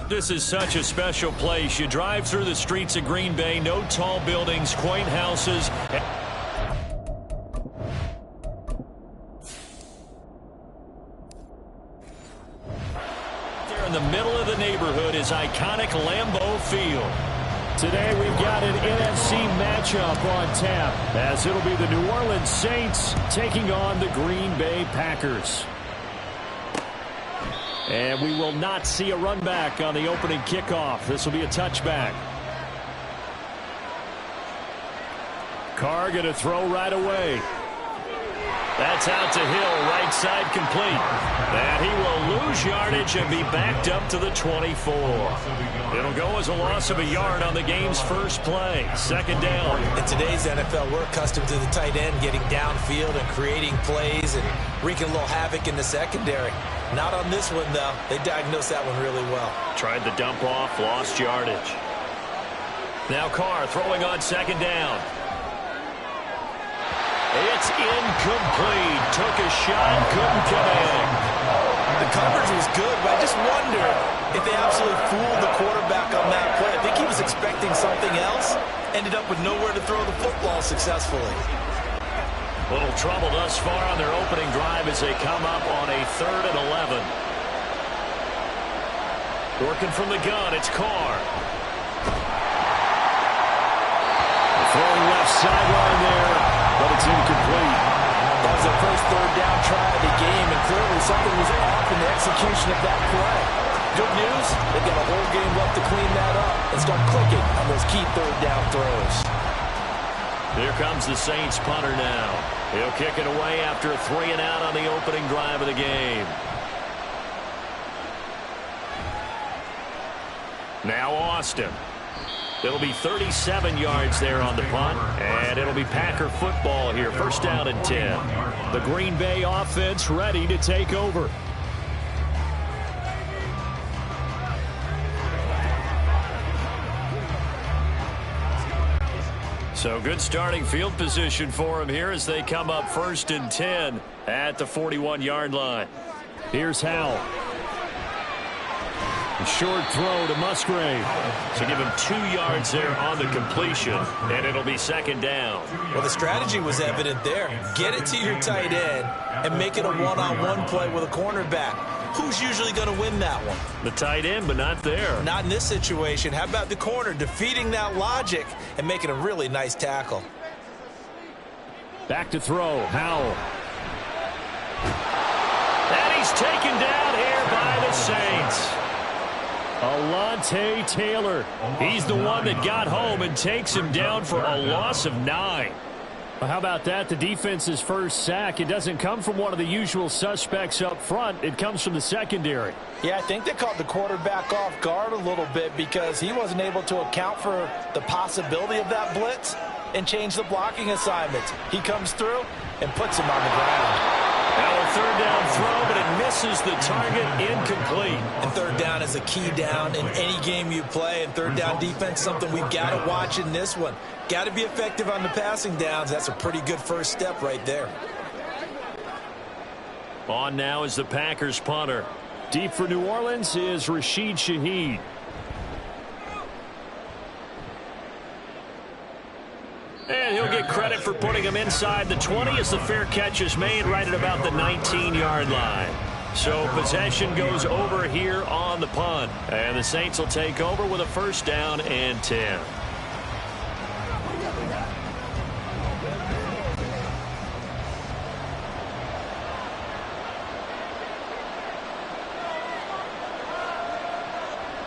This is such a special place. You drive through the streets of Green Bay, no tall buildings, quaint houses. There in the middle of the neighborhood is iconic Lambeau Field. Today we've got an NFC matchup on tap, as it'll be the New Orleans Saints taking on the Green Bay Packers. And we will not see a run back on the opening kickoff. This will be a touchback. Carr going to throw right away. That's out to Hill, right side complete. And he will lose yardage and be backed up to the 24. It'll go as a loss of a yard on the game's first play. Second down. In today's NFL, we're accustomed to the tight end getting downfield and creating plays and wreaking a little havoc in the secondary. Not on this one, though. They diagnosed that one really well. Tried the dump off, lost yardage. Now Carr throwing on second down. It's incomplete. Took a shot, couldn't connect. The coverage was good, but I just wonder if they absolutely fooled the quarterback on that play. I think he was expecting something else. Ended up with nowhere to throw the football successfully. Little trouble thus far on their opening drive as they come up on a 3rd and 11. Working from the gun, it's Carr. Throwing left sideline there, but it's incomplete. That was their first third down try of the game, and clearly something was off in the execution of that play. Good news, they've got a whole game left to clean that up and start clicking on those key third down throws. Here comes the Saints punter now. He'll kick it away after a 3 and out on the opening drive of the game. Now Austin. It'll be 37 yards there on the punt, and it'll be Packer football here. First down and 10. The Green Bay offense ready to take over. So good starting field position for him here as they come up 1st and 10 at the 41-yard line. Here's Howell. A short throw to Musgrave. So give him 2 yards there on the completion, and it'll be second down. Well, the strategy was evident there. Get it to your tight end and make it a one-on-one play with a cornerback. Who's usually going to win that one? The tight end, but not there. Not in this situation. How about the corner defeating that logic and making a really nice tackle? Back to throw, Howell. And he's taken down here by the Saints. Alontae Taylor. He's the one that got home and takes him down for a loss of 9. Well, how about that? The defense's first sack. It doesn't come from one of the usual suspects up front. It comes from the secondary. Yeah, I think they caught the quarterback off guard a little bit because he wasn't able to account for the possibility of that blitz and change the blocking assignment. He comes through and puts him on the ground. Now a third down throw, but it misses the target, incomplete. And third down is a key down in any game you play. And third down defense, something we've got to watch in this one. Got to be effective on the passing downs. That's a pretty good first step right there. On now is the Packers punter. Deep for New Orleans is Rashid Shaheed. And he'll get credit for putting him inside the 20 as the fair catch is made right at about the 19-yard line. So possession goes over here on the punt. And the Saints will take over with a first down and 10.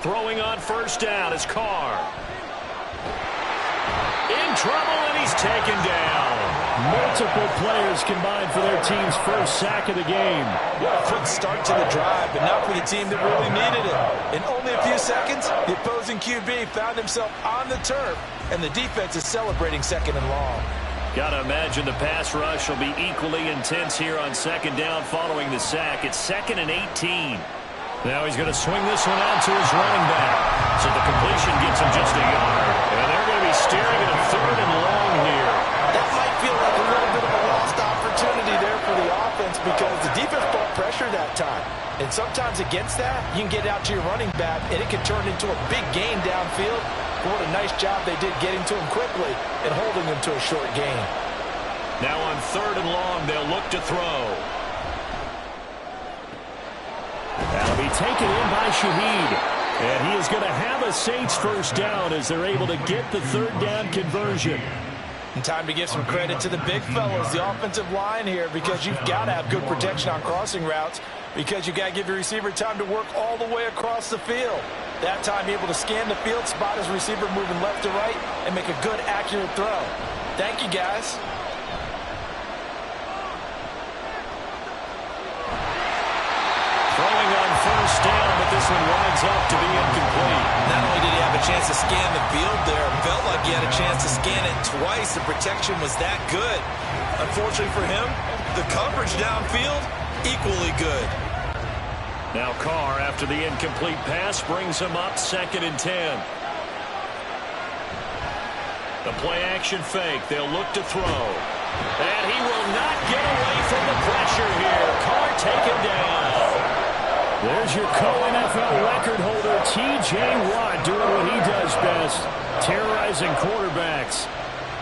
Throwing on first down is Carr. In trouble, and he's taken down. Multiple players combined for their team's first sack of the game. What a quick start to the drive, but not for the team that really needed it. In only a few seconds, the opposing QB found himself on the turf, and the defense is celebrating second and long. Got to imagine the pass rush will be equally intense here on second down following the sack. It's 2nd and 18. Now he's going to swing this one out to his running back. So the completion gets him just a yard. And they're going to be staring at a 3rd and long here. That might feel like a little bit of a lost opportunity there for the offense because the defense brought pressure that time. And sometimes against that, you can get out to your running back, and it can turn into a big gain downfield. But what a nice job they did getting to him quickly and holding him to a short gain. Now on 3rd and long, they'll look to throw. That'll be taken in by Shaheed. And he is going to have a Saints first down as they're able to get the 3rd down conversion. And time to give some credit to the big fellas, the offensive line here, because you've got to have good protection on crossing routes, because you've got to give your receiver time to work all the way across the field. That time, able to scan the field, spot his receiver moving left to right, and make a good, accurate throw. Thank you, guys. Throwing on 1st down, but this one winds up to be incomplete. Not only did he have a chance to scan the field there, felt like he had a chance to scan it twice. The protection was that good. Unfortunately for him, the coverage downfield, equally good. Now Carr, after the incomplete pass, brings him up 2nd and 10. The play-action fake. They'll look to throw. And he will not get away from the pressure here. Carr taken down. There's your co-NFL record holder, T.J. Watt, doing what he does best, terrorizing quarterbacks.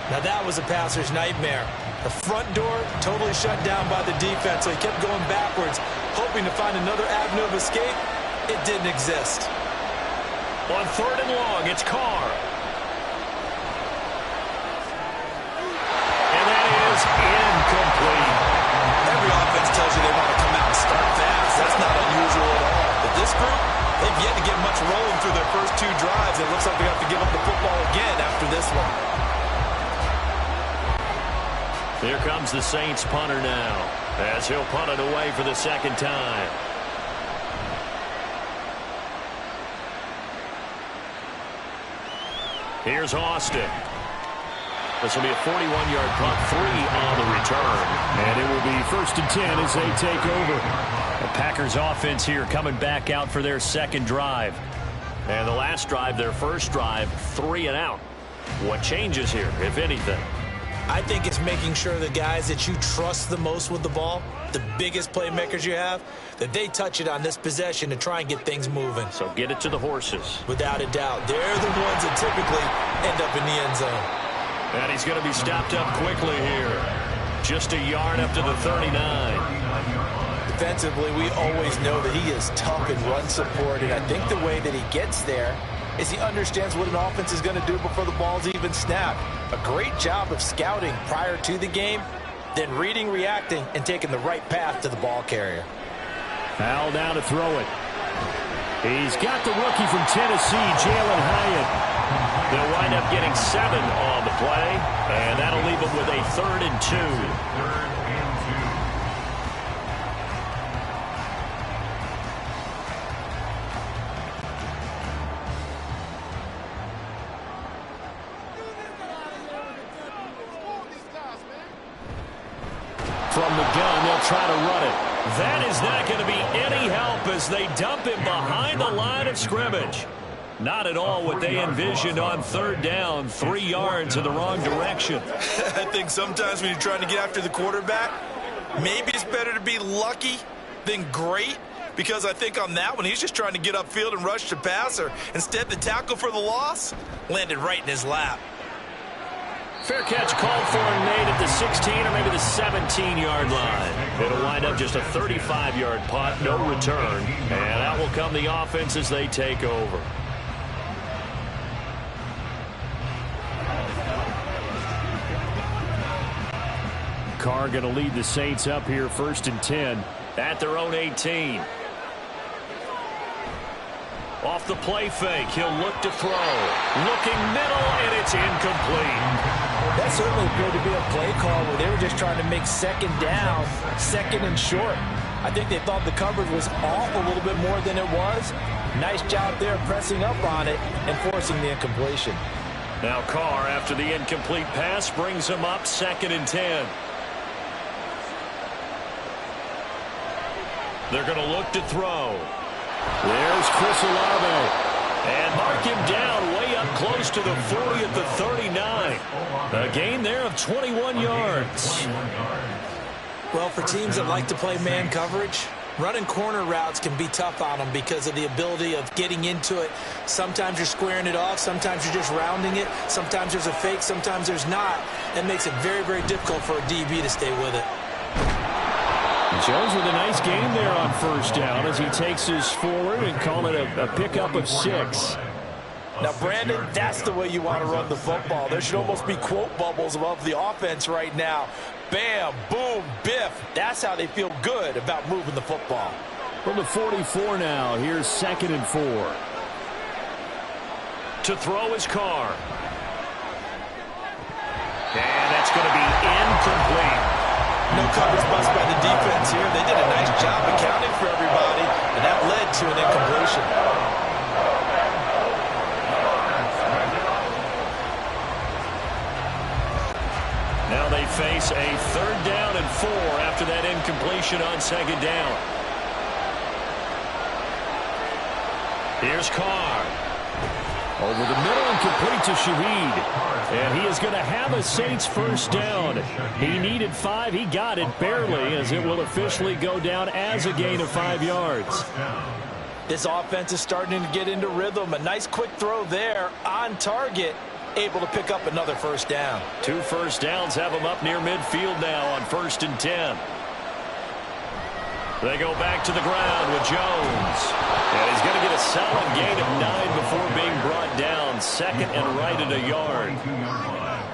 Now that was a passer's nightmare. The front door totally shut down by the defense, so he kept going backwards, hoping to find another avenue of escape. It didn't exist. On 3rd and long, it's Carr. And that is incomplete. Every offense tells you they want to come out and start fast. That's not unusual at all. But this group, they've yet to get much rolling through their first 2 drives. It looks like they have to give up the football again after this one. Here comes the Saints punter now, as he'll punt it away for the 2nd time. Here's Austin. This will be a 41-yard punt, 3 on the return. And it will be 1st and 10 as they take over. The Packers offense here coming back out for their 2nd drive. And the last drive, their 1st drive, 3 and out. What changes here, if anything? I think it's making sure the guys that you trust the most with the ball, the biggest playmakers you have, that they touch it on this possession to try and get things moving. So get it to the horses. Without a doubt. They're the ones that typically end up in the end zone. And he's going to be stopped up quickly here. Just a yard up to the 39. Defensively, we always know that he is tough in run support, and I think the way that he gets there is he understands what an offense is going to do before the ball's even snapped. A great job of scouting prior to the game, then reading, reacting, and taking the right path to the ball carrier. Foul down to throw it. He's got the rookie from Tennessee, Jalen Hyatt. They'll wind up getting 7 on the play, and that'll leave them with a 3rd and 2. From the gun, they'll try to run it. That is not going to be any help as they dump him behind the line of scrimmage. Not at all what they envisioned on 3rd down, 3 yards in the wrong direction. I think sometimes when you're trying to get after the quarterback, maybe it's better to be lucky than great, because I think on that one, he's just trying to get upfield and rush the passer. Instead, the tackle for the loss landed right in his lap. Fair catch called for and made at the 16 or maybe the 17-yard line. It'll wind up just a 35-yard punt, no return. And out will come the offense as they take over. Carr going to lead the Saints up here 1st and 10 at their own 18. Off the play fake, he'll look to throw. Looking middle, and it's incomplete. That certainly appeared to be a play call where they were just trying to make 2nd down, 2nd and short. I think they thought the coverage was off a little bit more than it was. Nice job there pressing up on it and forcing the incompletion. Now Carr, after the incomplete pass, brings him up 2nd and 10. They're going to look to throw. There's Chris Olave. And mark him down way up close to the 40 at the 39. A gain there of 21 yards. Well, for teams that like to play man coverage, Running corner routes can be tough on them because of the ability of getting into it. Sometimes you're squaring it off. Sometimes you're just rounding it. Sometimes there's a fake. Sometimes there's not. That makes it very, very difficult for a DB to stay with it. Jones with a nice game there on first down as he takes us forward and call it a pickup of 6. Now, Brandon, that's the way you want to run the football. There should almost be quote bubbles above the offense right now. Bam, boom, biff. That's how they feel good about moving the football. From the 44 now, here's 2nd and 4. To throw his Carr. And that's going to be incomplete. No coverage bust by the defense here. They did a nice job accounting for everybody, and that led to an incompletion. Now they face a 3rd down and 4 after that incompletion on 2nd down. Here's Carr. Over the middle and complete to Shaheed. And he is going to have a Saints first down. He needed 5. He got it barely as it will officially go down as a gain of 5 yards. This offense is starting to get into rhythm. A nice quick throw there on target. Able to pick up another first down. 2 first downs have him up near midfield now on 1st and 10. They go back to the ground with Jones. And he's going to get a solid gain of 9 before being brought down. 2nd and right at a yard.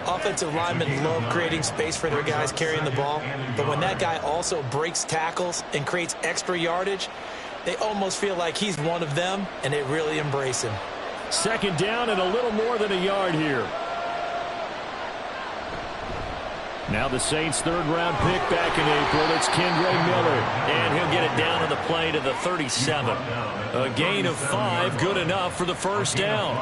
Offensive linemen love creating space for their guys carrying the ball. But when that guy also breaks tackles and creates extra yardage, they almost feel like he's one of them, and they really embrace him. 2nd down and a little more than a yard here. Now the Saints' 3rd-round pick back in April. It's Kendre Miller. And he'll get it down on the play to the 37. A gain of 5, good enough for the first down.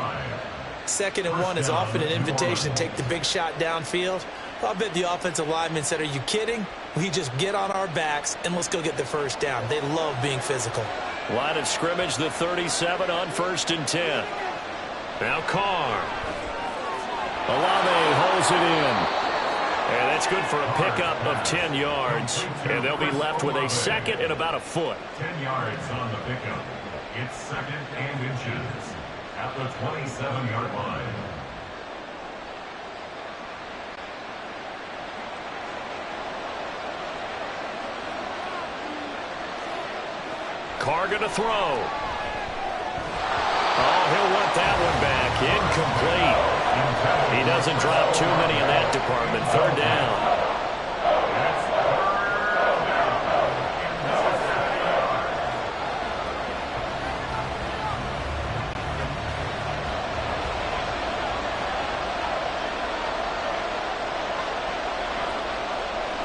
2nd and 1 is often an invitation to take the big shot downfield. I bet the offensive lineman said, are you kidding? We just get on our backs and let's go get the first down. They love being physical. Line of scrimmage, the 37 on 1st and 10. Now Carr. Olave holds it in. And that's good for a pickup of 10 yards. And they'll be left with a 2nd and about a foot. 10 yards on the pickup. It's 2nd and inches at the 27-yard line. Carr going to throw. Oh, he'll want that one back. Incomplete. He doesn't drop too many in that department. 3rd down.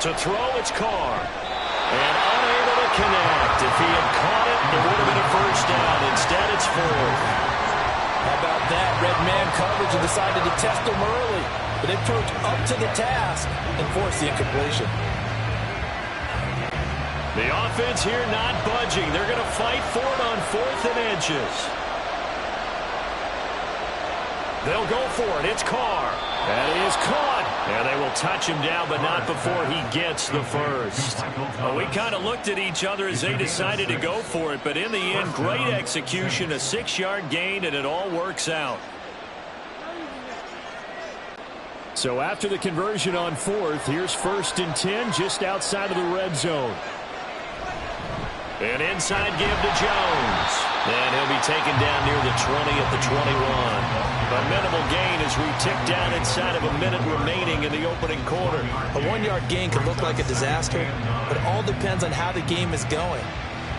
To throw, it's Carr. And unable to connect. If he had caught it, it would have been a first down. Instead, it's 4th. How about that? Red man coverage and decided to test him early. But they approached up to the task and forced the incompletion. The offense here not budging. They're going to fight for it on 4th and inches. They'll go for it. It's Carr. That is caught. And they will touch him down, but not before he gets the first. Well, we kind of looked at each other as they decided to go for it, but in the end, great execution, a 6-yard gain, and it all works out. So after the conversion on 4th, here's 1st and 10 just outside of the red zone. An inside give to Jones. And he'll be taken down near the 20 at the 21. A minimal gain as we tick down inside of a minute remaining in the opening quarter. A 1-yard gain can look like a disaster, but it all depends on how the game is going.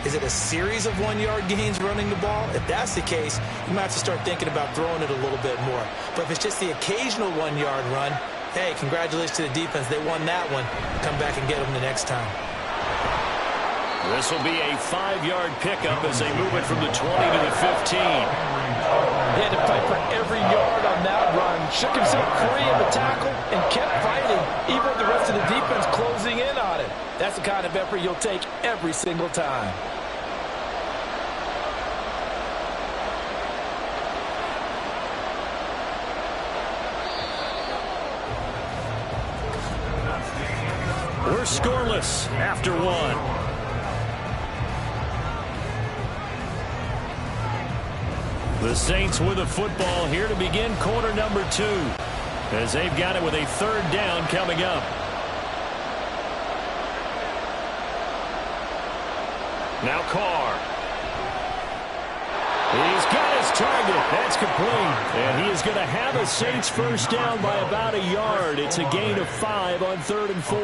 Is it a series of 1-yard gains running the ball? If that's the case, you might have to start thinking about throwing it a little bit more. But if it's just the occasional 1-yard run, hey, congratulations to the defense. They won that one. Come back and get them the next time. This will be a 5-yard pickup as they move it from the 20 to the 15. He had to fight for every yard on that run. Shook himself free of the tackle and kept fighting, even with the rest of the defense closing in on it. That's the kind of effort you'll take every single time. We're scoreless after 1. The Saints with a football here to begin quarter number 2, as they've got it with a third down coming up. Now Carr. He's got his target. That's complete. And he is going to have a Saints first down by about a yard. It's a gain of 5 on 3rd and 4.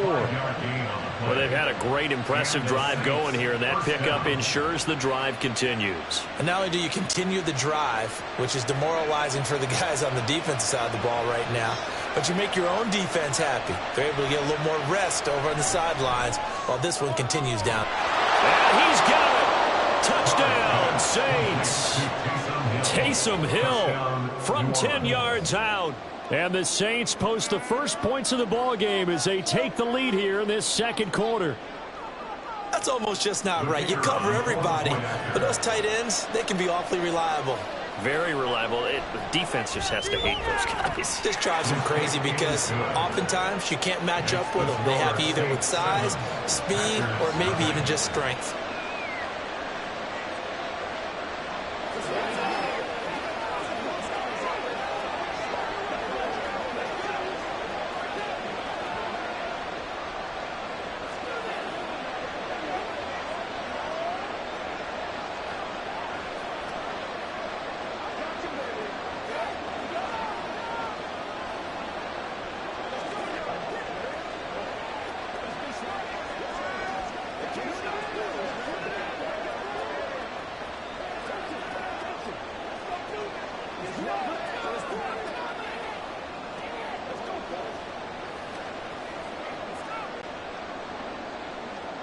Well, they've had a great, impressive drive going here, and that pickup ensures the drive continues. And not only do you continue the drive, which is demoralizing for the guys on the defensive side of the ball right now, but you make your own defense happy. They're able to get a little more rest over on the sidelines while this one continues down. And he's got it. Touchdown, Saints. Taysom Hill from 10 yards out. And the Saints post the first points of the ball game as they take the lead here in this second quarter. That's almost just not right. You cover everybody, but those tight ends, they can be awfully reliable. Very reliable. The defense just has to hate those guys. This drives them crazy because oftentimes you can't match up with them. They have either with size, speed, or maybe even just strength.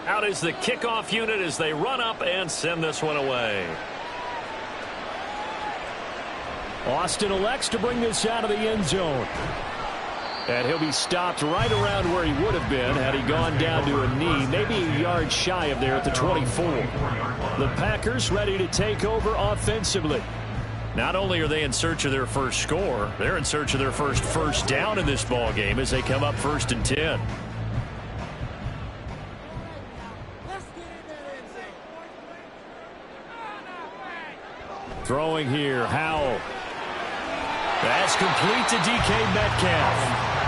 Out is the kickoff unit as they run up and send this one away. Austin elects to bring this out of the end zone. And he'll be stopped right around where he would have been had he gone down to a knee, maybe a yard shy of there at the 24. The Packers ready to take over offensively. Not only are they in search of their first score, they're in search of their first down in this ball game as they come up 1st and 10. Throwing here, Howell. That's complete to DK Metcalf.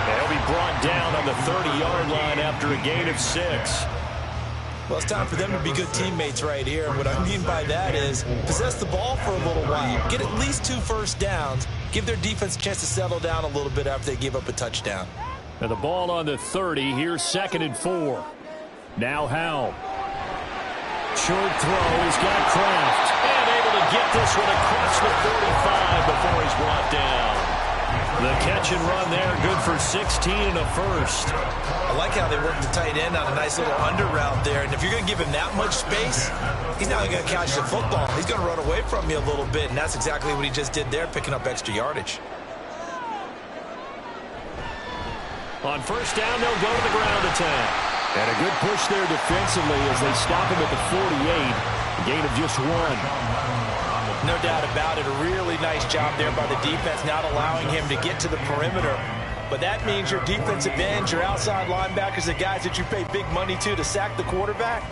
They'll be brought down on the 30-yard line after a gain of 6. Well, it's time for them to be good teammates right here. And what I mean by that is possess the ball for a little while. Get at least 2 first downs. Give their defense a chance to settle down a little bit after they give up a touchdown. And the ball on the 30. Here's 2nd and 4. Now Howell. Short throw. He's got Kraft. And able to get this one across the 45 before he's brought down. The catch and run there, good for 16 and a first. I like how they work the tight end on a nice little under route there. And if you're going to give him that much space, he's not going to catch the football. He's going to run away from you a little bit, and that's exactly what he just did there, picking up extra yardage. On first down, they'll go to the ground attack. And a good push there defensively as they stop him at the 48. A gain of just 1. No doubt about it. A really nice job there by the defense, not allowing him to get to the perimeter. But that means your defensive ends, your outside linebackers, the guys that you pay big money to sack the quarterback,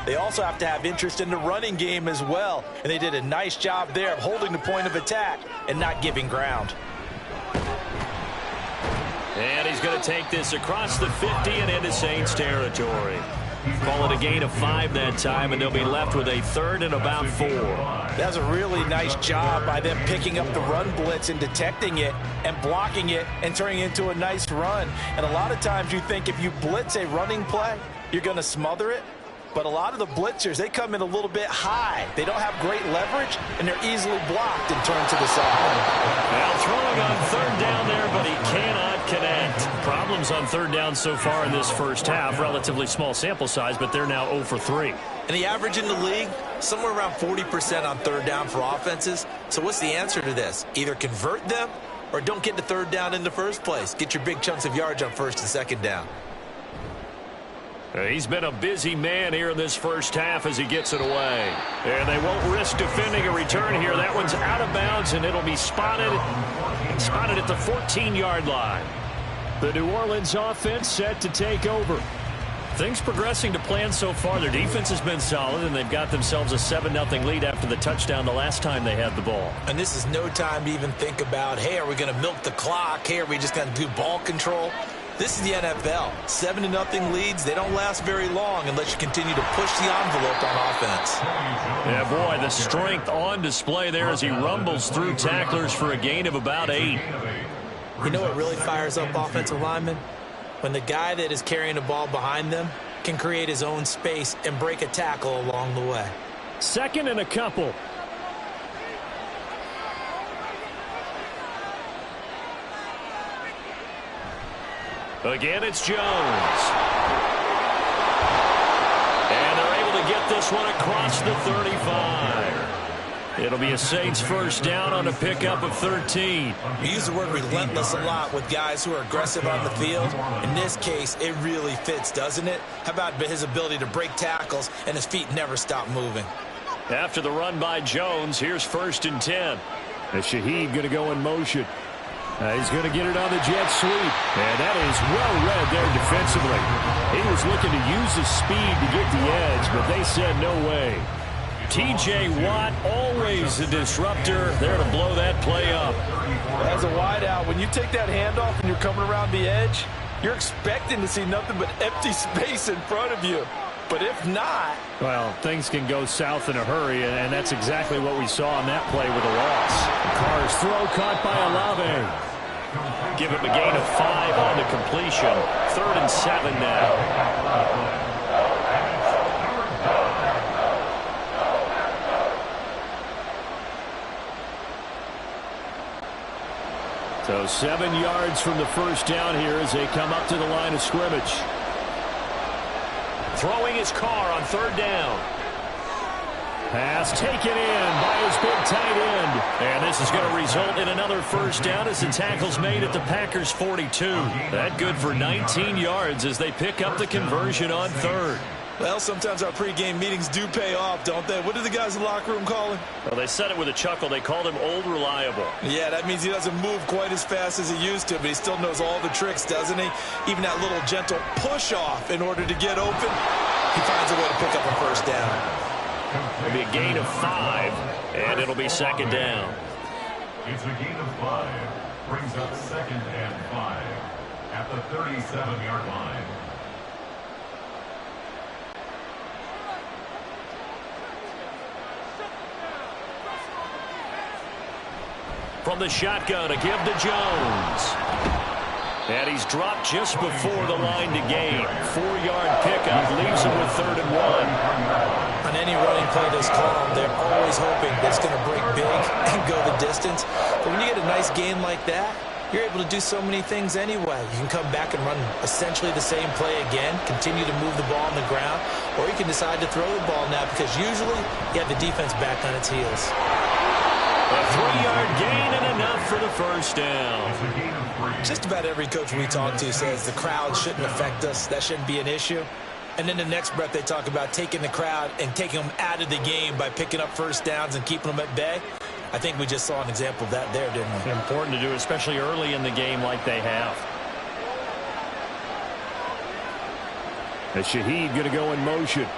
they also have to have interest in the running game as well. And they did a nice job there of holding the point of attack and not giving ground. And he's going to take this across the 50 and into Saints territory. Call it a gain of 5 that time, and they'll be left with a 3rd and about 4. That's a really nice job by them picking up the run blitz and detecting it and blocking it and turning it into a nice run. And a lot of times you think if you blitz a running play, you're going to smother it. But a lot of the blitzers, they come in a little bit high. They don't have great leverage, and they're easily blocked and turned to the side. Now throwing on 3rd down there, but he cannot connect. Problems on 3rd down so far in this first half. Relatively small sample size, but they're now 0 for 3. And the average in the league, somewhere around 40% on 3rd down for offenses. So what's the answer to this? Either convert them or don't get to 3rd down in the first place. Get your big chunks of yards on 1st and 2nd down. He's been a busy man here in this first half as he gets it away. And they won't risk defending a return here. That one's out of bounds, and it'll be spotted at the 14-yard line. The New Orleans offense set to take over. Things progressing to plan so far. Their defense has been solid, and they've got themselves a 7-0 lead after the touchdown the last time they had the ball. And this is no time to even think about, hey, are we going to milk the clock? Hey, are we just going to do ball control? This is the NFL. 7-0 leads, they don't last very long unless you continue to push the envelope on offense. Yeah, boy, the strength on display there as he rumbles through tacklers for a gain of about 8. You know what really fires up offensive linemen? When the guy that is carrying the ball behind them can create his own space and break a tackle along the way. 2nd and a couple. Again, it's Jones. And they're able to get this one across the 35. It'll be a Saints first down on a pickup of 13. We use the word relentless a lot with guys who are aggressive on the field. In this case, it really fits, doesn't it? How about his ability to break tackles and his feet never stop moving? After the run by Jones, here's 1st and 10. And Shaheed going to go in motion. He's going to get it on the jet sweep. And that is well read there defensively. He was looking to use his speed to get the edge, but they said no way. T.J. Watt, always a disruptor, there to blow that play up. As a wideout, when you take that handoff and you're coming around the edge, you're expecting to see nothing but empty space in front of you. But if not... Well, things can go south in a hurry, and that's exactly what we saw on that play with a loss. Carr's throw caught by Olave. Give him a gain of 5 on the completion. 3rd and 7 now. So 7 yards from the first down here as they come up to the line of scrimmage. Throwing his car on 3rd down. Pass taken in by his big tight end. And this is going to result in another first down as the tackle's made at the Packers' 42. That good for 19 yards as they pick up the conversion on 3rd. Well, sometimes our pregame meetings do pay off, don't they? What do the guys in the locker room call him? Well, they said it with a chuckle. They called him Old Reliable. Yeah, that means he doesn't move quite as fast as he used to, but he still knows all the tricks, doesn't he? Even that little gentle push-off in order to get open, he finds a way to pick up a first down. It'll be a gain of 5, and it'll be 2nd down. It's a gain of 5. Brings up 2nd and 5 at the 37-yard line. From the shotgun, a give to Jones. And he's dropped just before the line to gain. 4-yard pickup leaves him with 3rd and 1. On any running play that's called, they're always hoping that it's going to break big and go the distance. But when you get a nice gain like that, you're able to do so many things anyway. You can come back and run essentially the same play again, continue to move the ball on the ground, or you can decide to throw the ball now because usually you have the defense back on its heels. A 3-yard gain and enough for the first down. Just about every coach we talk to says the crowd shouldn't affect us. That shouldn't be an issue. And then the next breath they talk about taking the crowd and taking them out of the game by picking up first downs and keeping them at bay. I think we just saw an example of that there, didn't we? Important to do, especially early in the game like they have. As Shaheed going to go in motion.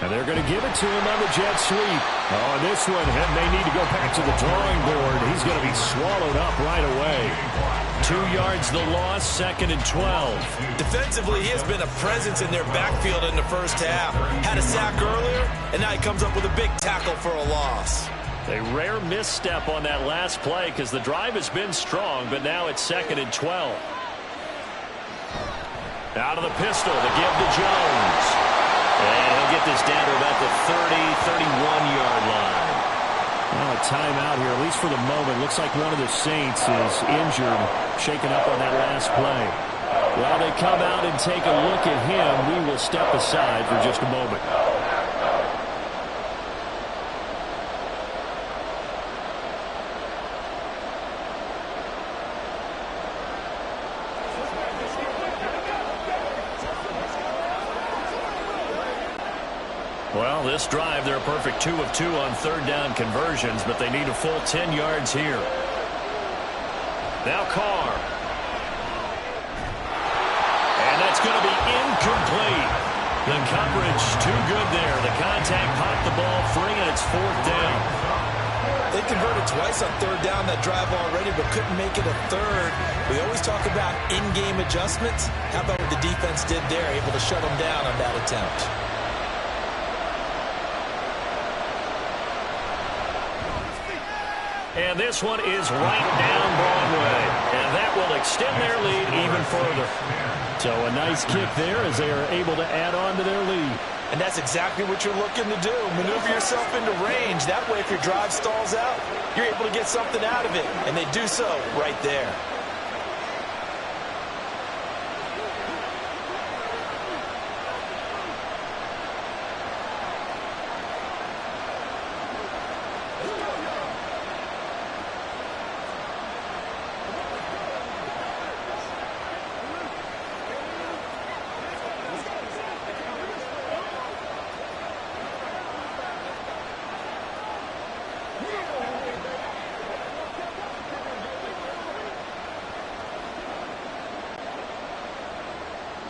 And they're going to give it to him on the jet sweep. Oh, and this one, and they need to go back to the drawing board. He's going to be swallowed up right away. 2 yards the loss, 2nd and 12. Defensively, he has been a presence in their backfield in the first half. Had a sack earlier, and now he comes up with a big tackle for a loss. A rare misstep on that last play because the drive has been strong, but now it's 2nd and 12. Out of the pistol to give to Jones. And he'll get this down to about the 31-yard line. Well, a timeout here, at least for the moment. Looks like one of the Saints is injured, shaken up on that last play. While they come out and take a look at him, we will step aside for just a moment. Well, this drive, they're a perfect 2 of 2 on 3rd down conversions, but they need a full 10 yards here. Now Carr. And that's going to be incomplete. The coverage too good there. The contact popped the ball free, and it's 4th down. They converted twice on 3rd down that drive already, but couldn't make it a 3rd. We always talk about in-game adjustments. How about what the defense did there, able to shut them down on that attempt? And this one is right down Broadway. And that will extend their lead even further. So a nice kick there as they are able to add on to their lead. And that's exactly what you're looking to do. Maneuver yourself into range. That way, if your drive stalls out, you're able to get something out of it. And they do so right there.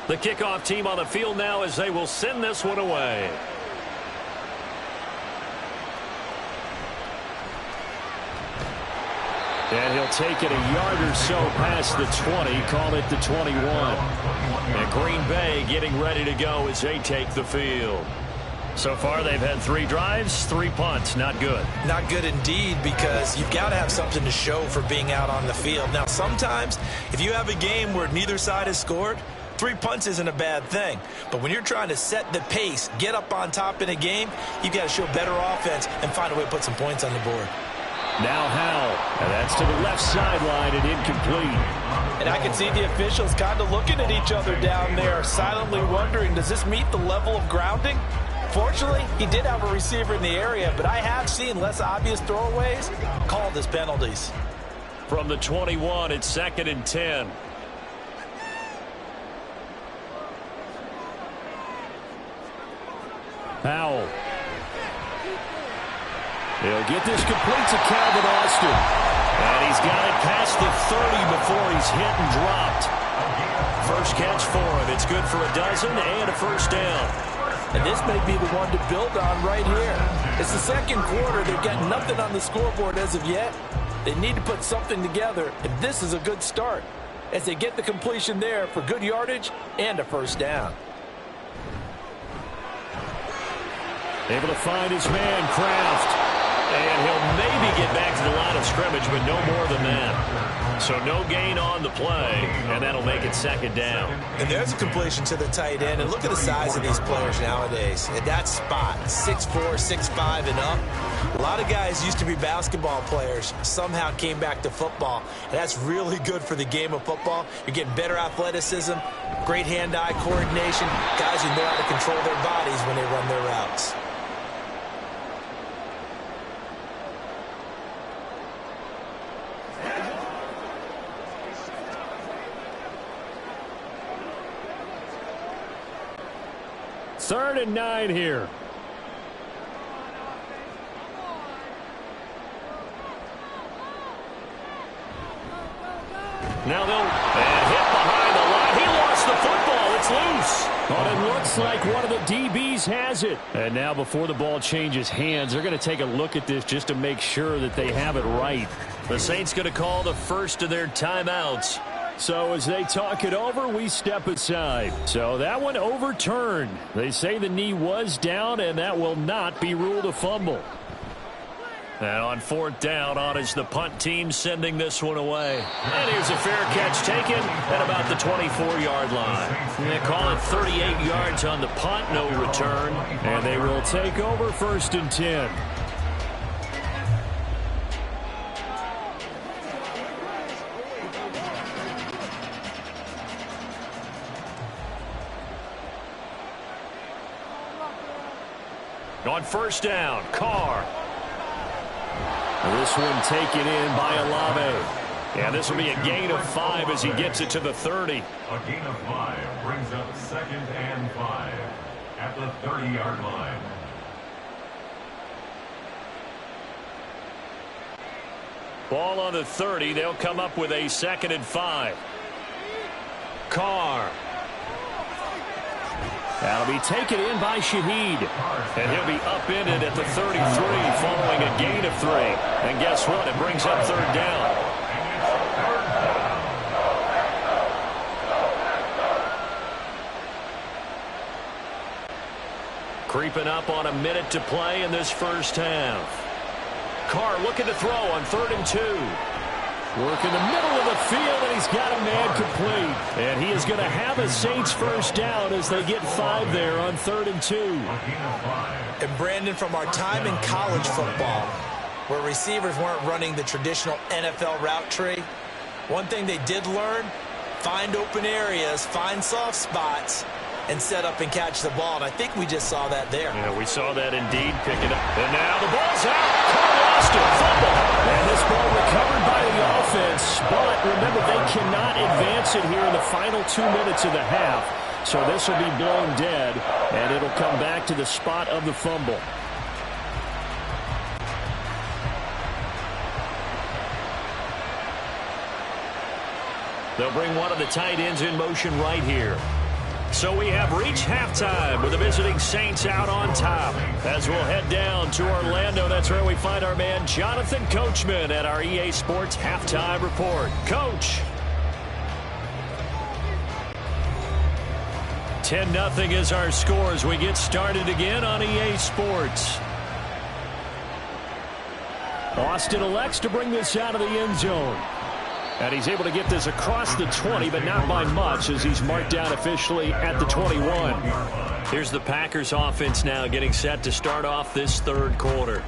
The kickoff team on the field now as they will send this one away. And he'll take it a yard or so past the 20, call it the 21. And Green Bay getting ready to go as they take the field. So far, they've had 3 drives, 3 punts. Not good. Not good indeed, because you've got to have something to show for being out on the field. Now, sometimes, if you have a game where neither side has scored, 3 punts isn't a bad thing. But when you're trying to set the pace, get up on top in a game, you've got to show better offense and find a way to put some points on the board. Now Howell, and that's to the left sideline and incomplete. And I can see the officials kind of looking at each other down there, silently wondering, does this meet the level of grounding? Fortunately, he did have a receiver in the area, but I have seen less obvious throwaways called as penalties. From the 21, it's 2nd and 10. Howell. He'll get this complete to Calvin Austin. And he's got it past the 30 before he's hit and dropped. First catch for him. It's good for a dozen and a first down. And this may be the one to build on right here. It's the second quarter. They've got nothing on the scoreboard as of yet. They need to put something together, and this is a good start as they get the completion there for good yardage and a first down. Able to find his man, Kraft. And he'll maybe get back to the line of scrimmage, but no more than that. So no gain on the play, and that'll make it 2nd down. And there's a completion to the tight end. And look at the size of these players nowadays. At that spot, 6'4", 6'5", and up. A lot of guys used to be basketball players, somehow came back to football. And that's really good for the game of football. You're getting better athleticism, great hand-eye coordination, guys who know how to control their bodies when they run their routes. Third and 9 here. Now they'll hit behind the line. He lost the football. It's loose. But it looks like one of the DBs has it. And now before the ball changes hands, they're going to take a look at this just to make sure that they have it right. The Saints going to call the first of their timeouts. So as they talk it over, we step aside. So that one overturned. They say the knee was down, and that will not be ruled a fumble. And on 4th down, on is the punt team sending this one away. And here's a fair catch taken at about the 24-yard line. They call it 38 yards on the punt, no return. And they will take over 1st and 10. On 1st down, Carr. This one taken in by Olave. Yeah, this will be a gain of 5 as he gets it to the 30. A gain of 5 brings up 2nd and 5 at the 30-yard line. Ball on the 30. They'll come up with a 2nd and 5. Carr. That'll be taken in by Shaheed. And he'll be upended at the 33 following a gain of 3. And guess what? It brings up third down. Creeping up on a minute to play in this first half. Carr looking to throw on 3rd and 2. Work in the middle of the field, and he's got a man complete. And he is going to have a Saints first down as they get 5 there on 3rd and 2. And Brandon, from our time in college football, where receivers weren't running the traditional NFL route tree, one thing they did learn, find open areas, find soft spots, and set up and catch the ball. And I think we just saw that there. Yeah, we saw that indeed. Pick it up. And now the ball's out. Carr lost it. Fumble. And this ball recovered by the offense. But remember, they cannot advance it here in the final 2 minutes of the half. So this will be blown dead, and it'll come back to the spot of the fumble. They'll bring one of the tight ends in motion right here. So we have reached halftime with the visiting Saints out on top. As we'll head down to Orlando, that's where we find our man Jonathan Coachman at our EA Sports Halftime Report. Coach. 10-0 is our score as we get started again on EA Sports. Austin elects to bring this out of the end zone. And he's able to get this across the 20, but not by much as he's marked down officially at the 21. Here's the Packers offense now getting set to start off this third quarter.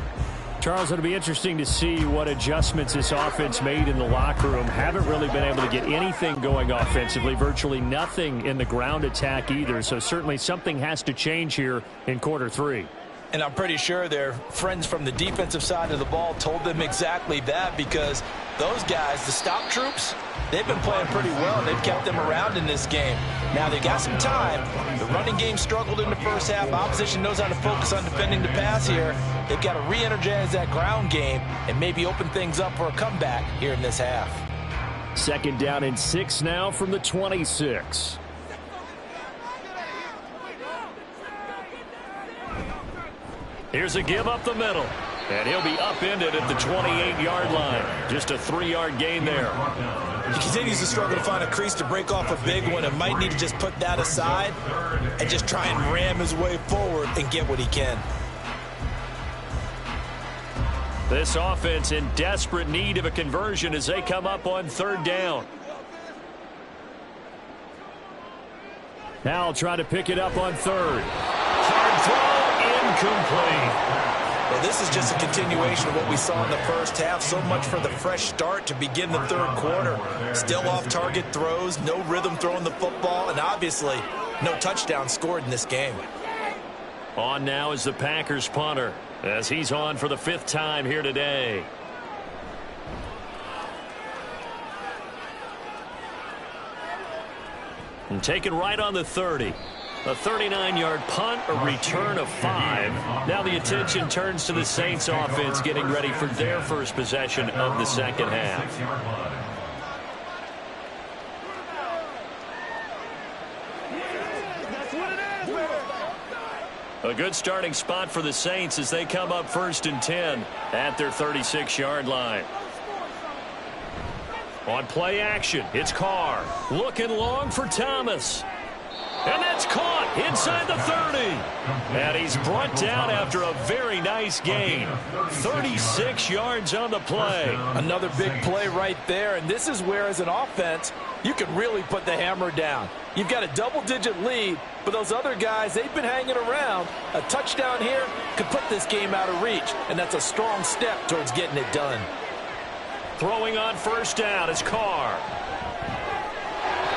Charles, it'll be interesting to see what adjustments this offense made in the locker room. Haven't really been able to get anything going offensively, virtually nothing in the ground attack either. So certainly something has to change here in quarter 3. And I'm pretty sure their friends from the defensive side of the ball told them exactly that, because those guys, the stop troops, they've been playing pretty well. They've kept them around in this game. Now, they got some time. The running game struggled in the first half. Opposition knows how to focus on defending the pass here. They've got to re-energize that ground game and maybe open things up for a comeback here in this half. 2nd down and 6 now from the 26. Here's a give up the middle. And he'll be upended at the 28-yard line. Just a 3-yard gain there. He continues to struggle to find a crease to break off a big one and might need to just put that aside and just try and ram his way forward and get what he can. This offense in desperate need of a conversion as they come up on 3rd down. Now I'll try to pick it up on 3rd. Hard throw, incomplete. Well, this is just a continuation of what we saw in the first half. So much for the fresh start to begin the third quarter. Still off-target throws, no rhythm throwing the football, and obviously no touchdown scored in this game. On now is the Packers punter as he's on for the 5th time here today. And taken right on the 30. A 39-yard punt, a return of 5. Now the attention turns to the Saints offense getting ready for their first possession of the second half. A good starting spot for the Saints as they come up 1st and 10 at their 36-yard line. On play action, it's Carr. Looking long for Thomas. And that's caught inside the 30. And he's brought down after a very nice gain. 36 yards on the play. Another big play right there. And this is where, as an offense, you can really put the hammer down. You've got a double-digit lead, but those other guys, they've been hanging around. A touchdown here could put this game out of reach. And that's a strong step towards getting it done. Throwing on 1st down is Carr.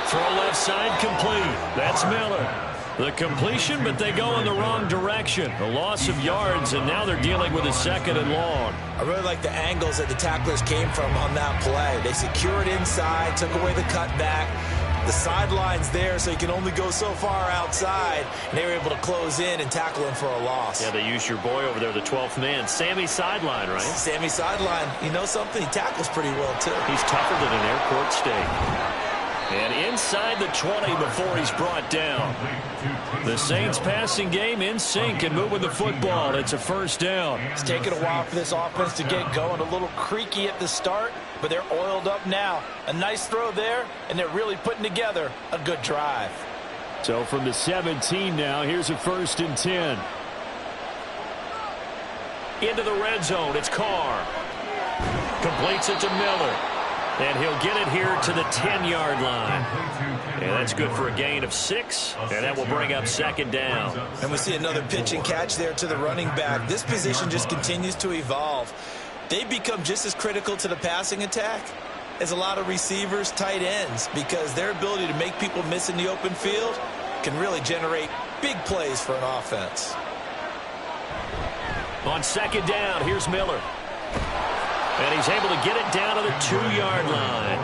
Throw left side complete. That's Miller. The completion, but they go in the wrong direction. A loss of yards, and now they're dealing with a 2nd and long. I really like the angles that the tacklers came from on that play. They secured inside, took away the cutback. The sideline's there, so you can only go so far outside. And they were able to close in and tackle him for a loss. Yeah, they used your boy over there, the 12th man. Sammy Sideline, right? Sammy Sideline. You know something? He tackles pretty well, too. He's tougher than an airport steak. And inside the 20 before he's brought down. The Saints passing game in sync and moving the football. It's a first down. It's taken a while for this offense to get going. A little creaky at the start, but they're oiled up now. A nice throw there, and they're really putting together a good drive. So from the 17 now, here's a first and 10. Into the red zone. It's Carr. Completes it to Miller. And he'll get it here to the 10-yard line. And that's good for a gain of 6. And that will bring up second down. And we see another pitch and catch there to the running back. This position just continues to evolve. They become just as critical to the passing attack as a lot of receivers, tight ends, because their ability to make people miss in the open field can really generate big plays for an offense. On second down, here's Miller. And he's able to get it down to the 2-yard line.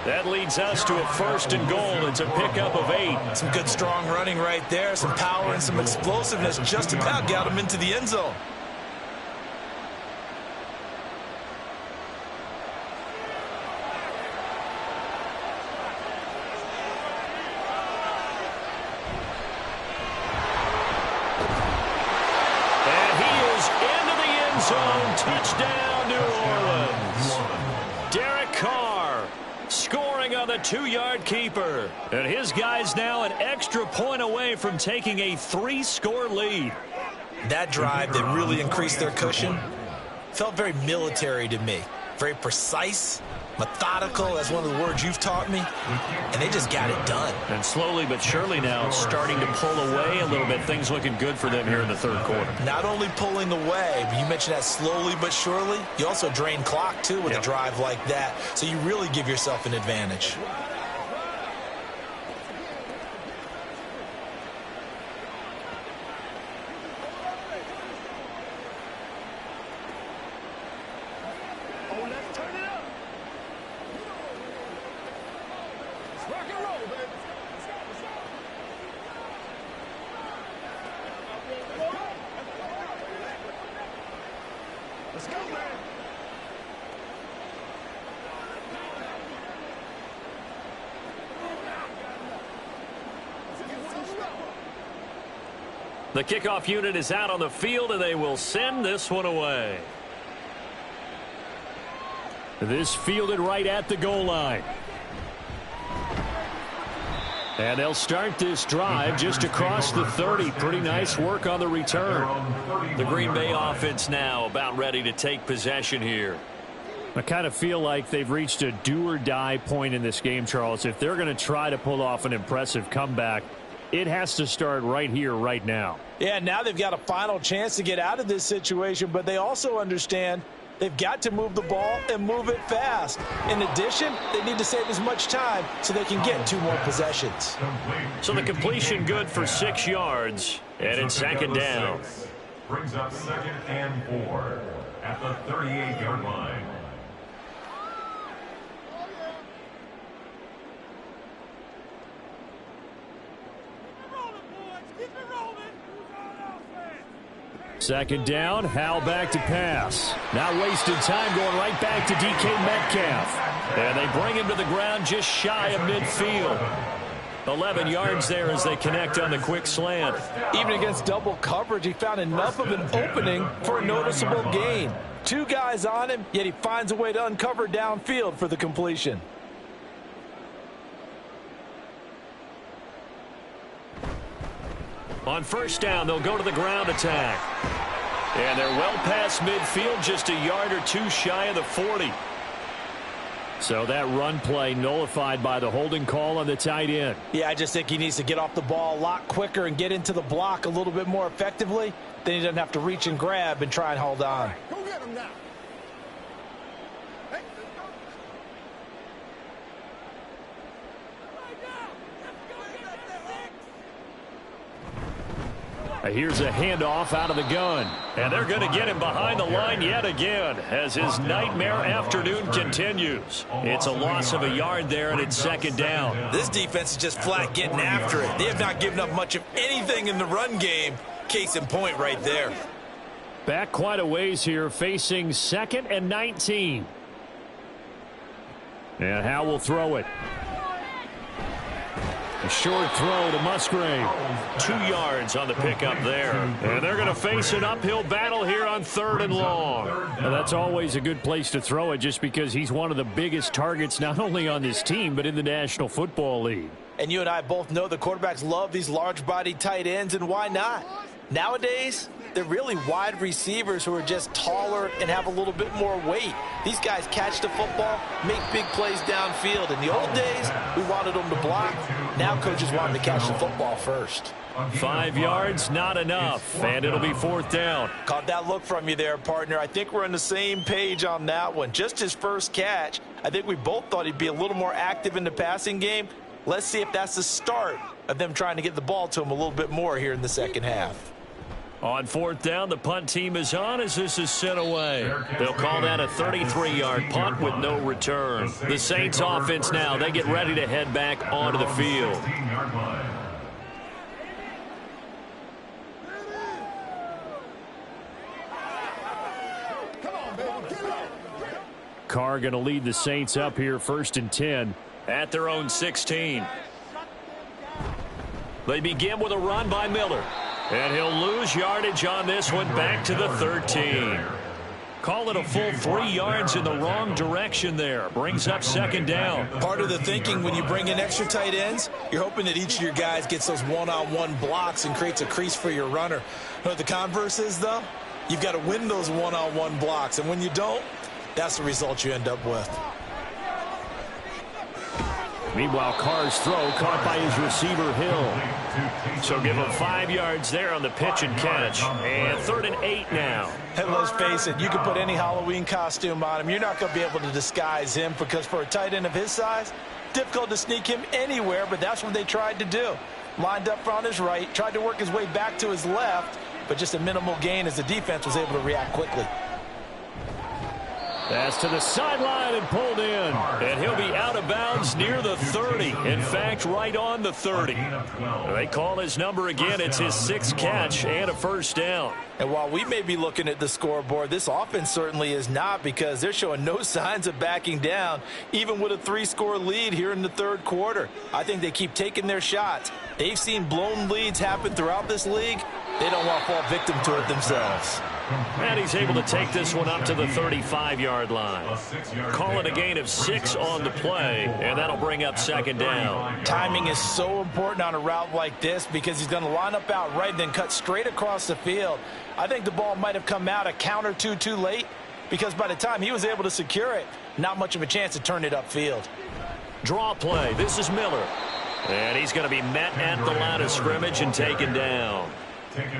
That leads us to a first and goal. It's a pickup of 8. Some good strong running right there. Some power and some explosiveness just about got him into the end zone. And he is into the end zone. Touchdown, New Orleans. Derek Carr scoring on the 2-yard keeper. And his guys now an extra point away from taking a 3-score lead. That drive that really increased their cushion felt very military to me. Very precise, methodical, that's one of the words you've taught me. And they just got it done. And slowly but surely now starting to pull away a little bit. Things looking good for them here in the third quarter. Not only pulling away, but you mentioned that slowly but surely. You also drain clock, too, with a drive like that. So you really give yourself an advantage. The kickoff unit is out on the field, and they will send this one away. This fielded right at the goal line. And they'll start this drive just across the 30. Pretty nice work on the return. The Green Bay offense now about ready to take possession here. I kind of feel like they've reached a do-or-die point in this game, Charles. If they're going to try to pull off an impressive comeback, it has to start right here, right now. Yeah, now they've got a final chance to get out of this situation, but they also understand they've got to move the ball and move it fast. In addition, they need to save as much time so they can get 2 more possessions. So the completion good for 6 yards, and it's second down. Brings up second and 4 at the 38-yard line. Second down, Hal back to pass. Not wasting time, going right back to DK Metcalf. And they bring him to the ground just shy of midfield. 11 yards there as they connect on the quick slant. Even against double coverage, he found enough of an opening for a noticeable gain. 2 guys on him, yet he finds a way to uncover downfield for the completion. On first down, they'll go to the ground attack. And they're well past midfield, just a yard or 2 shy of the 40. So that run play nullified by the holding call on the tight end. Yeah, I just think he needs to get off the ball a lot quicker and get into the block a little bit more effectively. Then he doesn't have to reach and grab and try and hold on. Go get him now. Here's a handoff out of the gun. And they're going to get him behind the line yet again as his nightmare afternoon continues. It's a loss of a yard there, and it's second down. This defense is just flat getting after it. They have not given up much of anything in the run game. Case in point right there. Back quite a ways here, facing 2nd and 19. And Hal will throw it. A short throw to Musgrave. 2 yards on the pickup there. And they're going to face an uphill battle here on 3rd and long. Now, that's always a good place to throw it just because he's one of the biggest targets not only on this team but in the National Football League. And you and I both know the quarterbacks love these large-bodied tight ends, and why not? Nowadays, they're really wide receivers who are just taller and have a little bit more weight. These guys catch the football, make big plays downfield. In the old days, we wanted them to block. Now coaches want them to catch the football first. 5 yards, not enough, and it'll be 4th down. Caught that look from you there, partner. I think we're on the same page on that one. Just his first catch, I think we both thought he'd be a little more active in the passing game. Let's see if that's the start of them trying to get the ball to him a little bit more here in the second half. On 4th down, the punt team is on as this is sent away. They'll call that a 33-yard punt with no return. The Saints offense now, they get ready to head back onto the field. Carr going to lead the Saints up here 1st and 10. At their own 16. They begin with a run by Miller. And he'll lose yardage on this one back to the 13. Call it a full 3 yards in the wrong direction there. Brings up 2nd down. Part of the thinking when you bring in extra tight ends, you're hoping that each of your guys gets those one-on-one blocks and creates a crease for your runner. You know what the converse is, though? You've got to win those one-on-one blocks. And when you don't, that's the result you end up with. Meanwhile, Carr's throw caught by his receiver, Hill. So give him 5 yards there on the pitch and catch. And 3rd and 8 now. And let's face it, you can put any Halloween costume on him. You're not going to be able to disguise him because for a tight end of his size, difficult to sneak him anywhere, but that's what they tried to do. Lined up on his right, tried to work his way back to his left, but just a minimal gain as the defense was able to react quickly. Pass to the sideline and pulled in. And he'll be out of bounds near the 30. In fact, right on the 30. They call his number again. It's his 6th catch and a 1st down. And while we may be looking at the scoreboard, this offense certainly is not because they're showing no signs of backing down, even with a 3-score lead here in the 3rd quarter. I think they keep taking their shots. They've seen blown leads happen throughout this league. They don't want to fall victim to it themselves. And he's able to take this one up to the 35-yard line. Call it a gain of 6 on the play, and that'll bring up 2nd down. Timing is so important on a route like this because he's going to line up out right, then cut straight across the field. I think the ball might have come out a count or two too late because by the time he was able to secure it, not much of a chance to turn it upfield. Draw play. This is Miller. And he's going to be met at the line of scrimmage and taken down.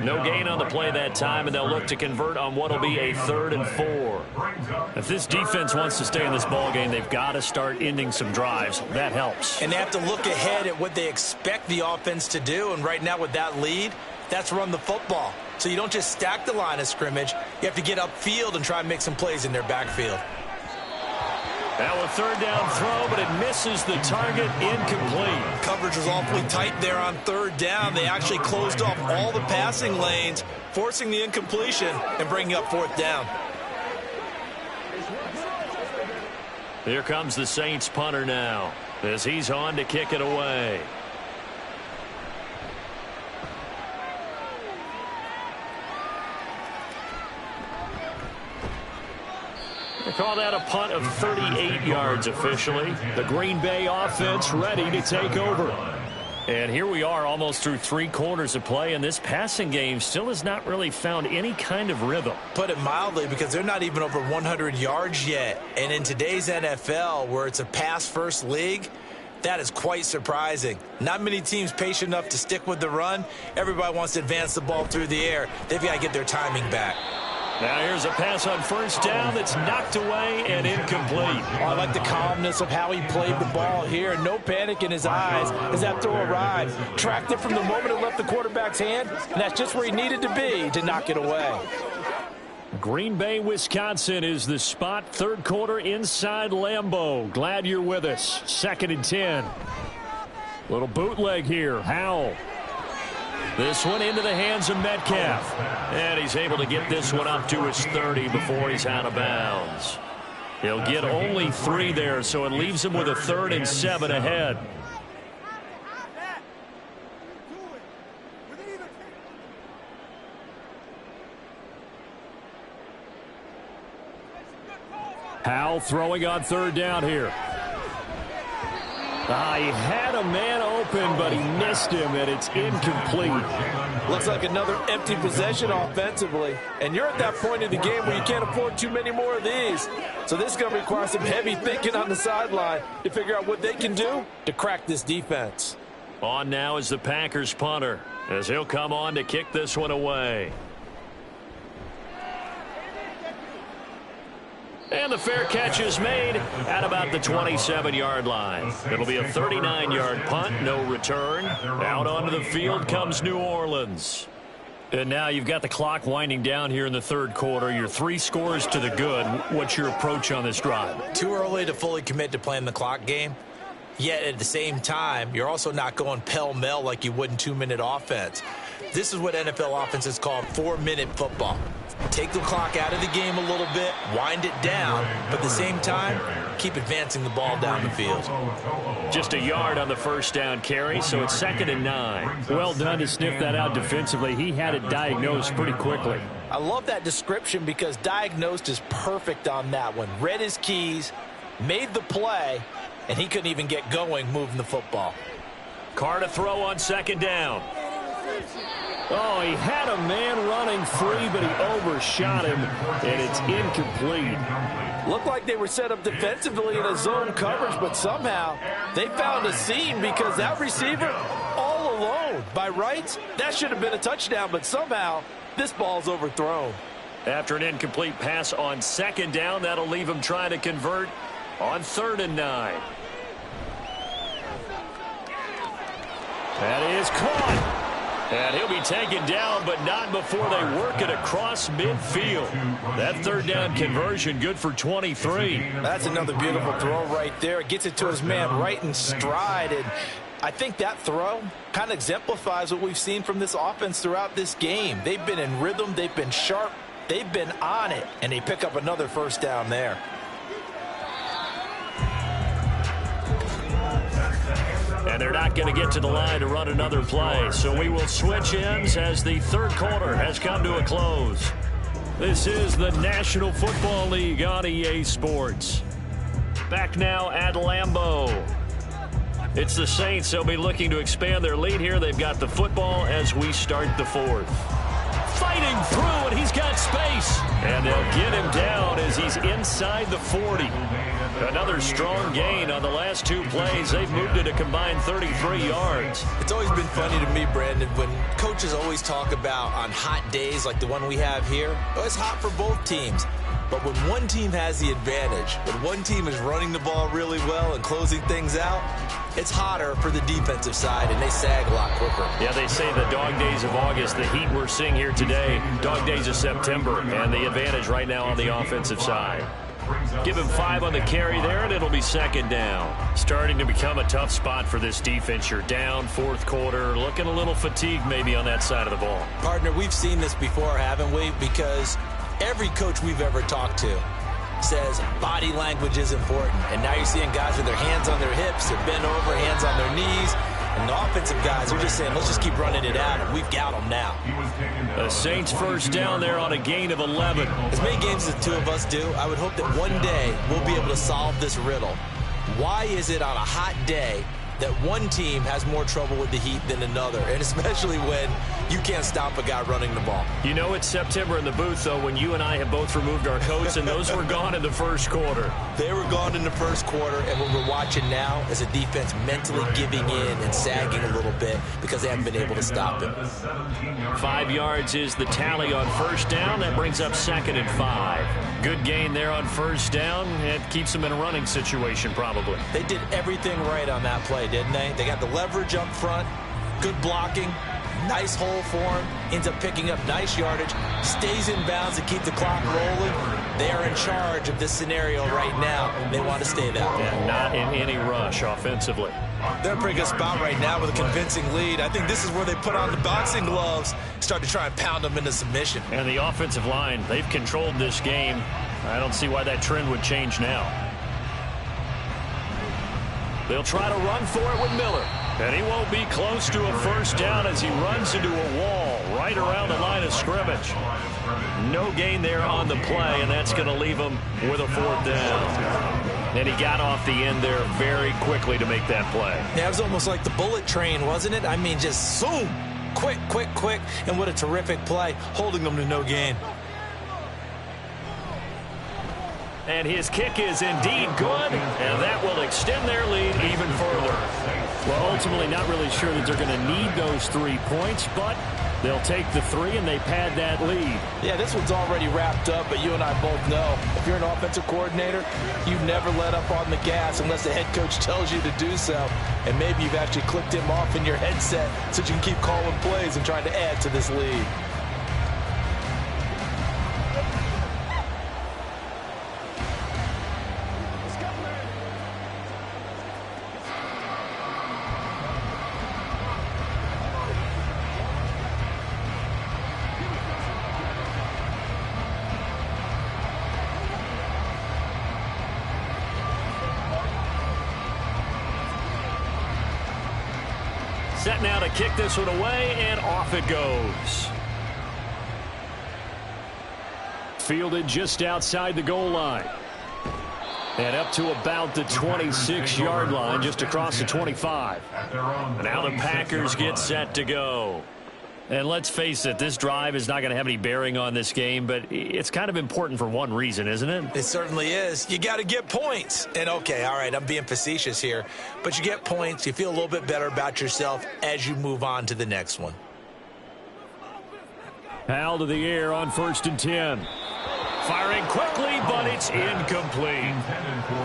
No gain on the play that time, and they'll look to convert on what will be a 3rd and 4. If this defense wants to stay in this ballgame, they've got to start ending some drives. That helps. And they have to look ahead at what they expect the offense to do, and right now with that lead, that's run the football. So you don't just stack the line of scrimmage. You have to get upfield and try and make some plays in their backfield. Now a 3rd down throw, but it misses the target, incomplete. Coverage was awfully tight there on 3rd down. They actually closed off all the passing lanes, forcing the incompletion and bringing up 4th down. Here comes the Saints punter now as he's on to kick it away. They call that a punt of 38 yards officially. The Green Bay offense ready to take over. And here we are almost through 3 quarters of play, and this passing game still has not really found any kind of rhythm. Put it mildly, because they're not even over 100 yards yet. And in today's NFL, where it's a pass-first league, that is quite surprising. Not many teams patient enough to stick with the run. Everybody wants to advance the ball through the air. They've got to get their timing back. Now here's a pass on 1st down that's knocked away and incomplete. I like the calmness of how he played the ball here. No panic in his eyes as that throw arrived. Tracked it from the moment it left the quarterback's hand, and that's just where he needed to be to knock it away. Green Bay, Wisconsin is the spot. 3rd quarter inside Lambeau. Glad you're with us. 2nd and 10. Little bootleg here. Howell. This one into the hands of Metcalf. And he's able to get this one up to his 30 before he's out of bounds. He'll get only 3 there, so it leaves him with a 3rd and 7 ahead. Bell throwing on third down here. He had a man open, but he missed him, and it's incomplete. Looks like another empty possession offensively. And you're at that point in the game where you can't afford too many more of these. So this is going to require some heavy thinking on the sideline to figure out what they can do to crack this defense. On now is the Packers punter, as he'll come on to kick this one away. And the fair catch is made at about the 27-yard line. It'll be a 39-yard punt, no return. Out onto the field comes New Orleans. And now you've got the clock winding down here in the third quarter. Your 3 scores to the good. What's your approach on this drive? Too early to fully commit to playing the clock game. Yet at the same time, you're also not going pell-mell like you would in 2-minute offense. This is what NFL offenses call 4-minute football. Take the clock out of the game a little bit, wind it down, but at the same time, keep advancing the ball down the field. Just a yard on the first down carry, so it's 2nd and 9. Well done to sniff that out defensively. He had it diagnosed pretty quickly. I love that description because diagnosed is perfect on that one. Read his keys, made the play, and he couldn't even get going moving the football. Carr to throw on 2nd down. Oh, he had a man running free, but he overshot him, and it's incomplete. Looked like they were set up defensively in a zone coverage, but somehow they found a seam because that receiver all alone. By rights, that should have been a touchdown, but somehow this ball's overthrown. After an incomplete pass on 2nd down, that'll leave him trying to convert on 3rd and 9. That is caught. And he'll be taken down, but not before they work it across midfield. That 3rd down conversion good for 23. That's another beautiful throw right there. It gets it to his man right in stride. And I think that throw kind of exemplifies what we've seen from this offense throughout this game. They've been in rhythm. They've been sharp. They've been on it. And they pick up another first down there. And they're not going to get to the line to run another play. So we will switch ends as the third quarter has come to a close. This is the National Football League on EA Sports. Back now at Lambeau. It's the Saints. They'll be looking to expand their lead here. They've got the football as we start the fourth. Fighting through, and he's got space. And they'll get him down as he's inside the 40. Another strong gain on the last 2 plays. They've moved it a combined 33 yards. It's always been funny to me, Brandon, when coaches always talk about on hot days like the one we have here, it's hot for both teams. But when one team has the advantage, when one team is running the ball really well and closing things out, it's hotter for the defensive side, and they sag a lot quicker. Yeah, they say the dog days of August, the heat we're seeing here today, dog days of September, and the advantage right now on the offensive side. Give him 5 on the carry there, and it'll be 2nd down. Starting to become a tough spot for this defense. You're down 4th quarter, looking a little fatigued maybe on that side of the ball. Partner, we've seen this before, haven't we? Because every coach we've ever talked to says body language is important. And now you're seeing guys with their hands on their hips, they're bent over, hands on their knees. And the offensive guys are just saying, let's just keep running it out, and we've got them now. The Saints first down there on a gain of 11. As many games as the 2 of us do, I would hope that one day we'll be able to solve this riddle. Why is it on a hot day that one team has more trouble with the heat than another, and especially when you can't stop a guy running the ball? You know it's September in the booth, though, when you and I have both removed our coats, and those were gone in the first quarter. They were gone in the first quarter, and what we're watching now is a defense mentally giving in and sagging a little bit because they haven't been able to stop him. 5 yards is the tally on first down. That brings up 2nd and 5. Good gain there on first down. It keeps them in a running situation, probably. They did everything right on that play, didn't they? They got the leverage up front, good blocking, nice hole for him, ends up picking up nice yardage, stays in bounds to keep the clock rolling. They are in charge of this scenario right now. They want to stay that way. And not in any rush offensively. They're in a pretty good spot right now with a convincing lead. I think this is where they put on the boxing gloves, start to try and pound them into submission. And the offensive line, they've controlled this game. I don't see why that trend would change now. They'll try to run for it with Miller. And he won't be close to a first down as he runs into a wall right around the line of scrimmage. No gain there on the play, and that's going to leave him with a 4th down. And he got off the end there very quickly to make that play. Yeah, it was almost like the bullet train, wasn't it? I mean, just zoom. Quick, quick, quick. And what a terrific play, holding them to no gain. And his kick is indeed good, and that will extend their lead even further. Well, ultimately not really sure that they're going to need those 3 points, but they'll take the 3 and they pad that lead. Yeah, this one's already wrapped up, but you and I both know if you're an offensive coordinator, you never let up on the gas unless the head coach tells you to do so. And maybe you've actually clicked him off in your headset so you can keep calling plays and trying to add to this lead. Set now to kick this one away, and off it goes. Fielded just outside the goal line. And up to about the 26-yard line, just across the 25. Now the Packers get set to go. And let's face it, this drive is not going to have any bearing on this game, but it's kind of important for one reason, isn't it? It certainly is. You got to get points. And, okay, all right, I'm being facetious here. But you get points. You feel a little bit better about yourself as you move on to the next one. Howell to the air on 1st and 10. Firing quickly, but it's incomplete.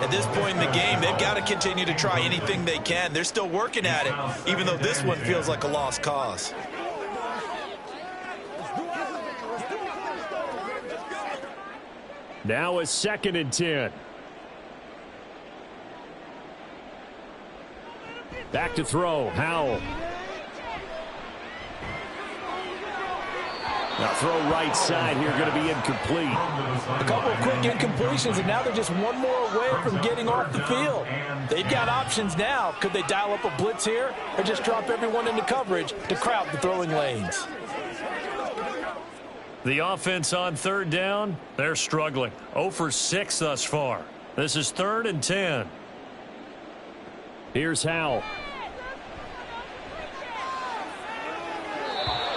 At this point in the game, they've got to continue to try anything they can. They're still working at it, even though this one feels like a lost cause. Now a 2nd and 10. Back to throw, Howell. Now throw right side here, going to be incomplete. A couple of quick incompletions, and now they're just one more away from getting off the field. They've got options now. Could they dial up a blitz here or just drop everyone into coverage to crowd the throwing lanes? The offense on 3rd down, they're struggling. 0 for 6 thus far. This is 3rd and 10. Here's Howell.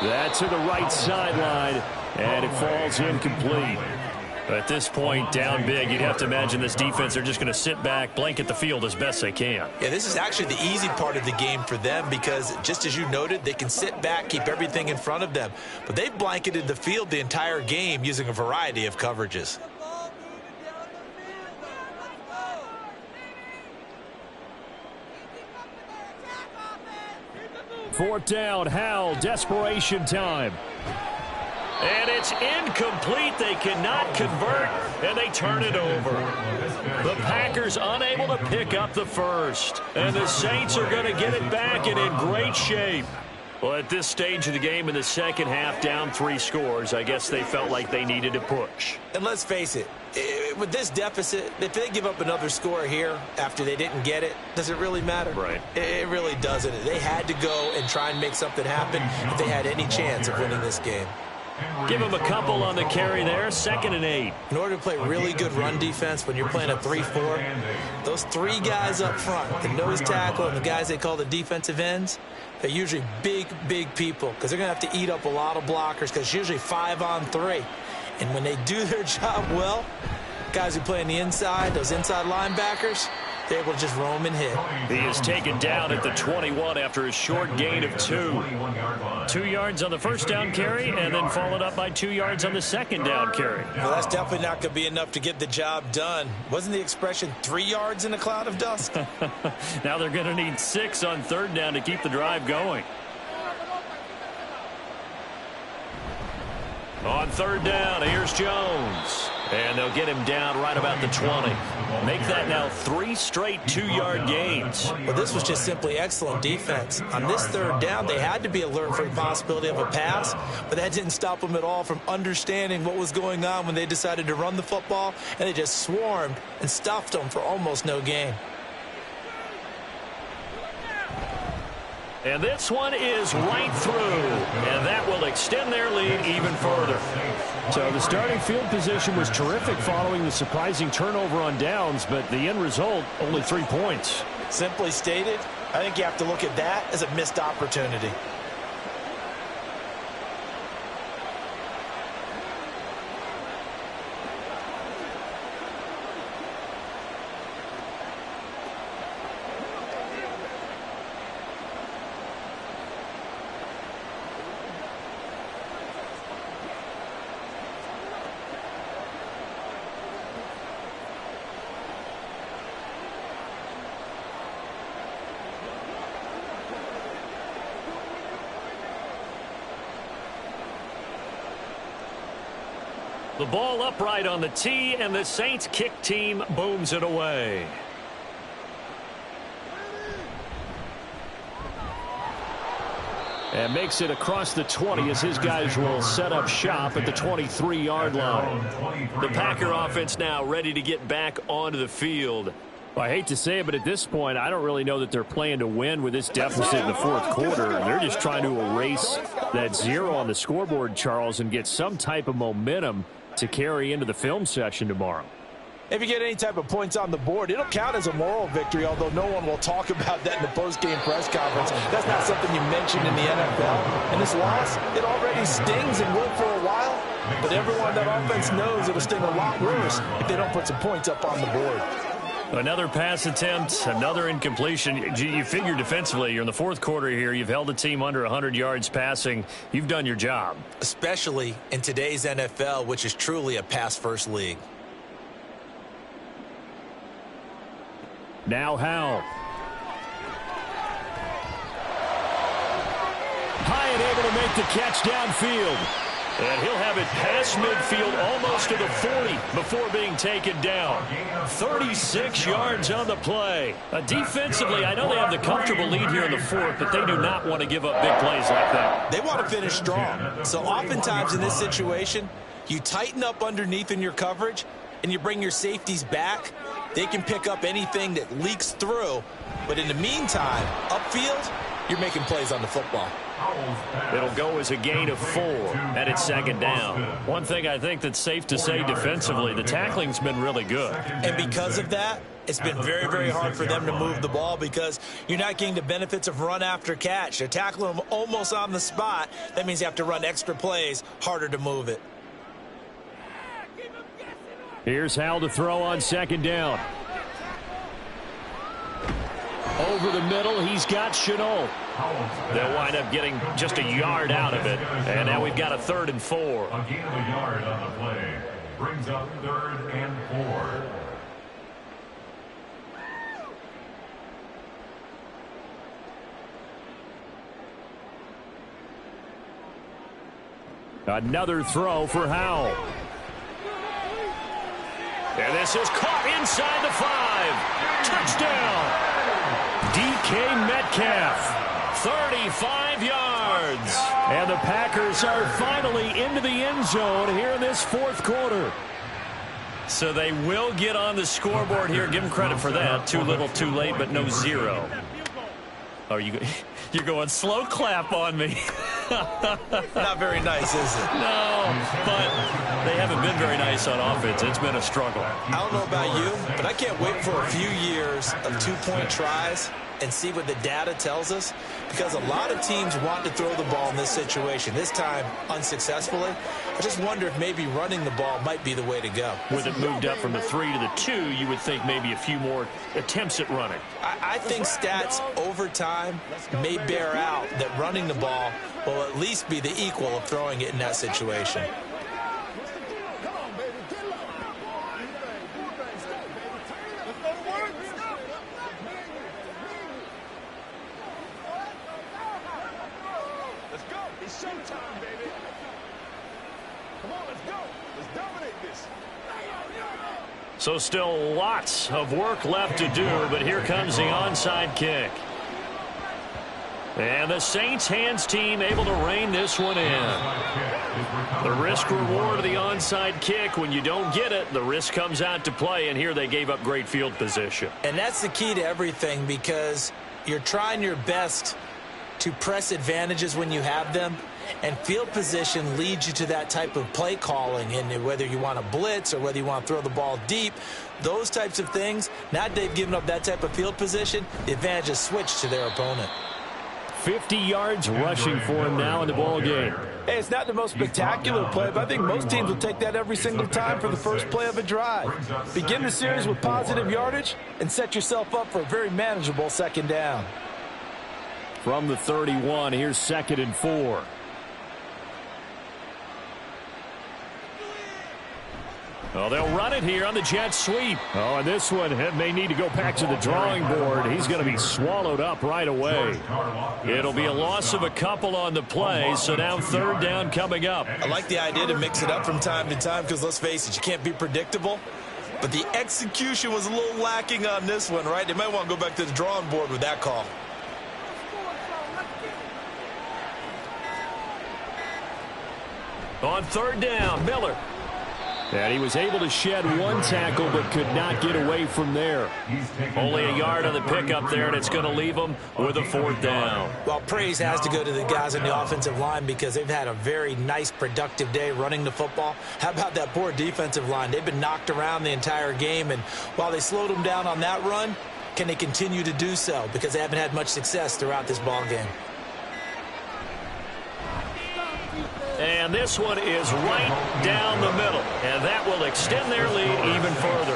That's to the right sideline, and it falls incomplete. At this point, down big, you'd have to imagine this defense, they're just going to sit back, blanket the field as best they can. Yeah, this is actually the easy part of the game for them because, just as you noted, they can sit back, keep everything in front of them. But they've blanketed the field the entire game using a variety of coverages. Fourth down, Howell, desperation time. And it's incomplete. They cannot convert, and they turn it over. The Packers unable to pick up the first, and the Saints are going to get it back and in great shape. Well, at this stage of the game in the second half, down 3 scores, I guess they felt like they needed to push. And let's face it, with this deficit, if they give up another score here after they didn't get it, does it really matter? Right. It really doesn't. They had to go and try and make something happen if they had any chance of winning this game. Give him a couple on the carry there, 2nd and 8. In order to play really good run defense when you're playing a 3-4, those 3 guys up front, the nose tackle and the guys they call the defensive ends, they're usually big, big people because they're going to have to eat up a lot of blockers because it's usually 5 on 3. And when they do their job well, guys who play on the inside, those inside linebackers, they're able to just roam and hit. He is taken down at the 21 after a short gain of 2. 2 yards on the first down carry and then followed up by 2 yards on the second down carry. Well, that's definitely not going to be enough to get the job done. Wasn't the expression 3 yards in a cloud of dust? Now they're going to need 6 on 3rd down to keep the drive going. On 3rd down, here's Jones. And they'll get him down right about the 20. Make that now 3 straight 2-yard gains. Well, this was just simply excellent defense. On this 3rd down, they had to be alert for the possibility of a pass, but that didn't stop them at all from understanding what was going on when they decided to run the football, and they just swarmed and stuffed them for almost no gain. And this one is right through, and that will extend their lead even further. So the starting field position was terrific following the surprising turnover on downs, but the end result, only 3 points. Simply stated, I think you have to look at that as a missed opportunity. The ball upright on the tee, and the Saints kick team booms it away. And makes it across the 20 as his guys will set up shop at the 23-yard line. The Packer offense now ready to get back onto the field. Well, I hate to say it, but at this point, I don't really know that they're playing to win with this deficit in the fourth quarter. They're just trying to erase that 0 on the scoreboard, Charles, and get some type of momentum to carry into the film session tomorrow. If you get any type of points on the board, it'll count as a moral victory, although no one will talk about that in the post-game press conference. That's not something you mentioned in the NFL. And this loss, it already stings and will for a while, but everyone on that offense knows it'll sting a lot worse if they don't put some points up on the board. Another pass attempt, another incompletion. You figure defensively, you're in the fourth quarter here. You've held a team under 100 yards passing. You've done your job. Especially in today's NFL, which is truly a pass-first league. Now Howell. Hyatt able to make the catch downfield. And he'll have it past midfield almost to the 40 before being taken down. 36 yards on the play. Defensively, I know they have the comfortable lead here in the fourth, but they do not want to give up big plays like that. They want to finish strong. So oftentimes in this situation, you tighten up underneath in your coverage and you bring your safeties back. They can pick up anything that leaks through. But in the meantime, upfield, you're making plays on the football. It'll go as a gain of 4, and it's second down. One thing I think that's safe to say defensively, the tackling's been really good. And because of that, it's been very, very hard for them to move the ball because you're not getting the benefits of run after catch. They're tackling them almost on the spot. That means you have to run extra plays, harder to move it. Here's Howell to throw on second down. Over the middle, he's got Chenault. They'll wind up getting just a yard out of it. And now we've got a 3rd and 4. A gain of a yard on the play. Brings up 3rd and 4. Another throw for Howell. And this is caught inside the 5. Touchdown. DK Metcalf, 35 yards. And the Packers are finally into the end zone here in this fourth quarter. So they will get on the scoreboard here. Give them credit for that. Too little, too late, but no 0. Oh, you're going slow clap on me. Not very nice, is it? No, but they haven't been very nice on offense. It's been a struggle. I don't know about you, but I can't wait for a few years of 2-point tries and see what the data tells us, because a lot of teams want to throw the ball in this situation, this time unsuccessfully. I just wonder if maybe running the ball might be the way to go. With it moved up from the 3 to the 2, you would think maybe a few more attempts at running. I think stats over time may bear out that running the ball will at least be the equal of throwing it in that situation. So still lots of work left to do, but here comes the onside kick. And the Saints hands team able to rein this one in. The risk reward of the onside kick, when you don't get it, the risk comes out to play, and here they gave up great field position. And that's the key to everything, because you're trying your best to press advantages when you have them, and field position leads you to that type of play calling. And whether you want to blitz or whether you want to throw the ball deep, those types of things, now they've given up that type of field position, the advantage is switched to their opponent. 50 yards rushing for him now in the ball game. Hey, it's not the most spectacular play, but I think most teams will take that every single time for the first play of a drive. Begin the series with positive yardage and set yourself up for a very manageable second down. From the 31, here's 2nd and 4. Oh, they'll run it here on the jet sweep. Oh, and this one may need to go back to the drawing board. He's going to be swallowed up right away. It'll be a loss of a couple on the play, so now 3rd down coming up. I like the idea to mix it up from time to time because, let's face it, you can't be predictable. But the execution was a little lacking on this one, right? They might want to go back to the drawing board with that call. On 3rd down, Miller. And he was able to shed one tackle but could not get away from there. Only a yard on the pickup there, and it's going to leave him with a 4th down. Well, praise has to go to the guys on the offensive line because they've had a very nice, productive day running the football. How about that poor defensive line? They've been knocked around the entire game, and while they slowed them down on that run, can they continue to do so? Because they haven't had much success throughout this ball game. And this one is right down the middle. And that will extend their lead even further.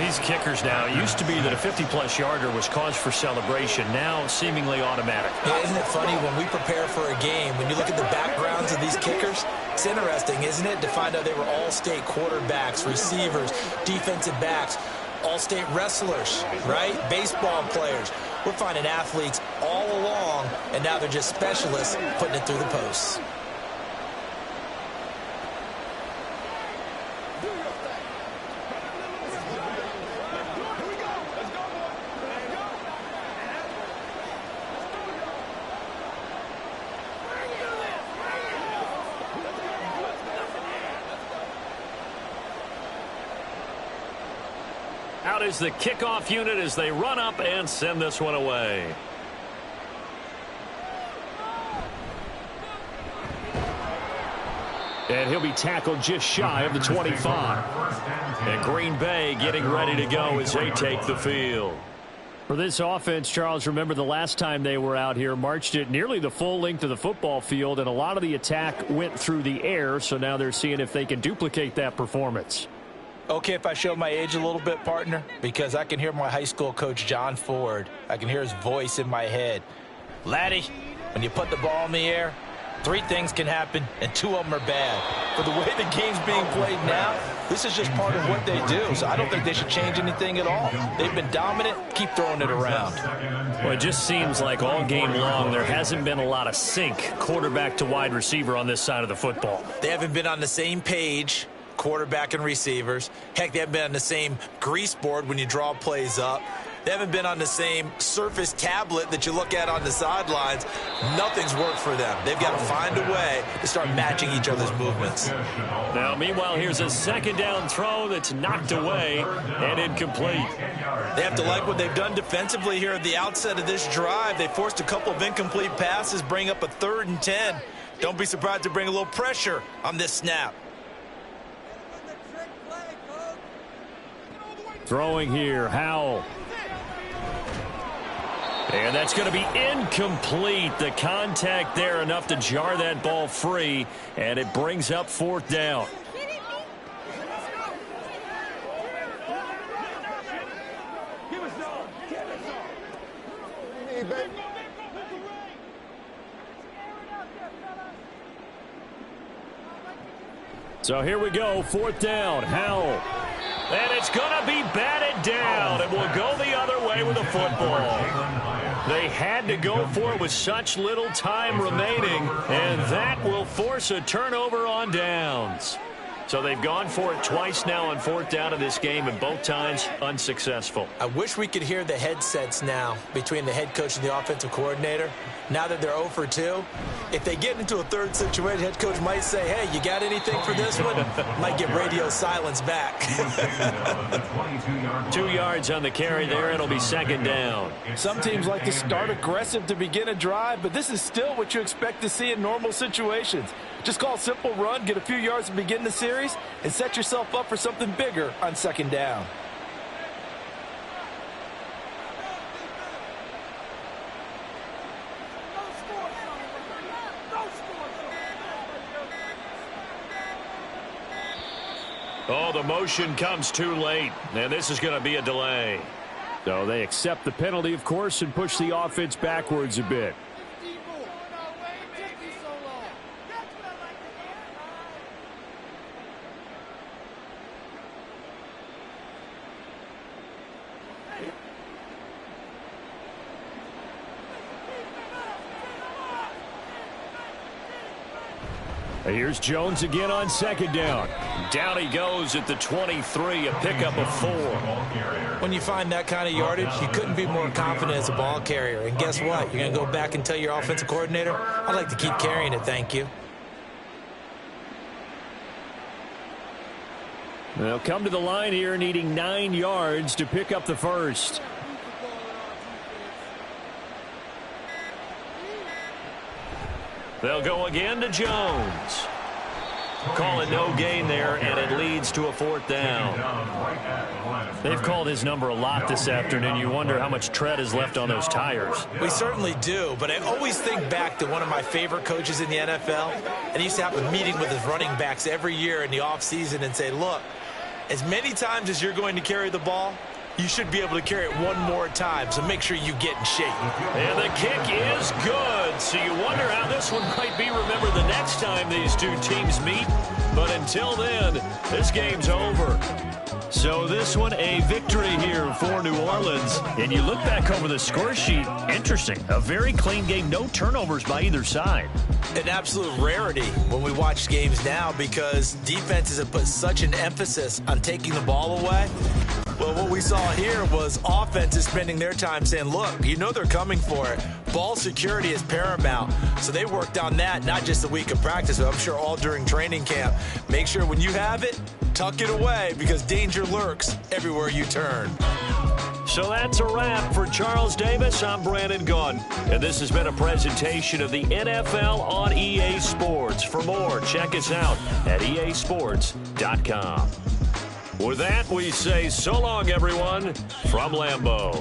These kickers now, it used to be that a 50-plus yarder was cause for celebration. Now seemingly automatic. Yeah, isn't it funny when we prepare for a game, when you look at the backgrounds of these kickers, it's interesting, isn't it, to find out they were all-state quarterbacks, receivers, defensive backs, all-state wrestlers, right? Baseball players. We're finding athletes all along, and now they're just specialists putting it through the posts. Out is the kickoff unit as they run up and send this one away. And he'll be tackled just shy of the 25. And Green Bay getting ready to go as they take the field. For this offense, Charles, remember the last time they were out here, marched it nearly the full length of the football field, and a lot of the attack went through the air, so now they're seeing if they can duplicate that performance. Okay, if I show my age a little bit, partner, because I can hear my high school coach, John Ford. I can hear his voice in my head. Laddie, when you put the ball in the air, 3 things can happen, and 2 of them are bad. But the way the game's being played now, this is just part of what they do, so I don't think they should change anything at all. They've been dominant. Keep throwing it around. Well, it just seems like all game long there hasn't been a lot of sync quarterback to wide receiver on this side of the football. They haven't been on the same page, quarterback and receivers. Heck, they haven't been on the same grease board when you draw plays up. They haven't been on the same Surface tablet that you look at on the sidelines. Nothing's worked for them. They've got to find a way to start matching each other's movements. Now, meanwhile, here's a 2nd down throw that's knocked away and incomplete. They have to like what they've done defensively here at the outset of this drive. They forced a couple of incomplete passes, bring up a 3rd and 10. Don't be surprised to bring a little pressure on this snap. Throwing here, Howell. And that's going to be incomplete. The contact there enough to jar that ball free, and it brings up 4th down. So here we go, 4th down, Howell. And it's going to be batted down. It will go the other way with a football. They had to go for it with such little time remaining, and that will force a turnover on downs. So they've gone for it twice now on 4th down in this game, and both times unsuccessful. I wish we could hear the headsets now between the head coach and the offensive coordinator. Now that they're 0 for 2, if they get into a third situation, head coach might say, hey, you got anything for this one? Might get radio silence back. 2 yards on the carry there. It'll be 2nd down. Some teams like to start aggressive to begin a drive, but this is still what you expect to see in normal situations. Just call a simple run, get a few yards to begin the series, and set yourself up for something bigger on 2nd down. Oh, the motion comes too late, and this is going to be a delay. So they accept the penalty, of course, and push the offense backwards a bit. Here's Jones again on 2nd down. Down he goes at the 23, a pickup of 4. When you find that kind of yardage, you couldn't be more confident as a ball carrier. And guess what? You're going to go back and tell your offensive coordinator, I'd like to keep carrying it, thank you. They'll come to the line here needing 9 yards to pick up the first. They'll go again to Jones. Calling no gain there, and it leads to a 4th down. They've called his number a lot this afternoon. You wonder how much tread is left on those tires. We certainly do, but I always think back to one of my favorite coaches in the NFL, and he used to have a meeting with his running backs every year in the offseason and say, look, as many times as you're going to carry the ball, you should be able to carry it one more time, so make sure you get in shape. And the kick is good, so you wonder how this one might be remembered the next time these two teams meet. But until then, this game's over. So this one, a victory here for New Orleans. And you look back over the score sheet, interesting. A very clean game, no turnovers by either side. An absolute rarity when we watch games now because defenses have put such an emphasis on taking the ball away. Well, what we saw here was offenses spending their time saying, look, you know they're coming for it. Ball security is paramount. So they worked on that, not just a week of practice, but I'm sure all during training camp. Make sure when you have it, tuck it away because danger lurks everywhere you turn. So that's a wrap for Charles Davis. I'm Brandon Gunn, and this has been a presentation of the NFL on EA Sports. For more, check us out at easports.com. With that, we say so long, everyone, from Lambeau.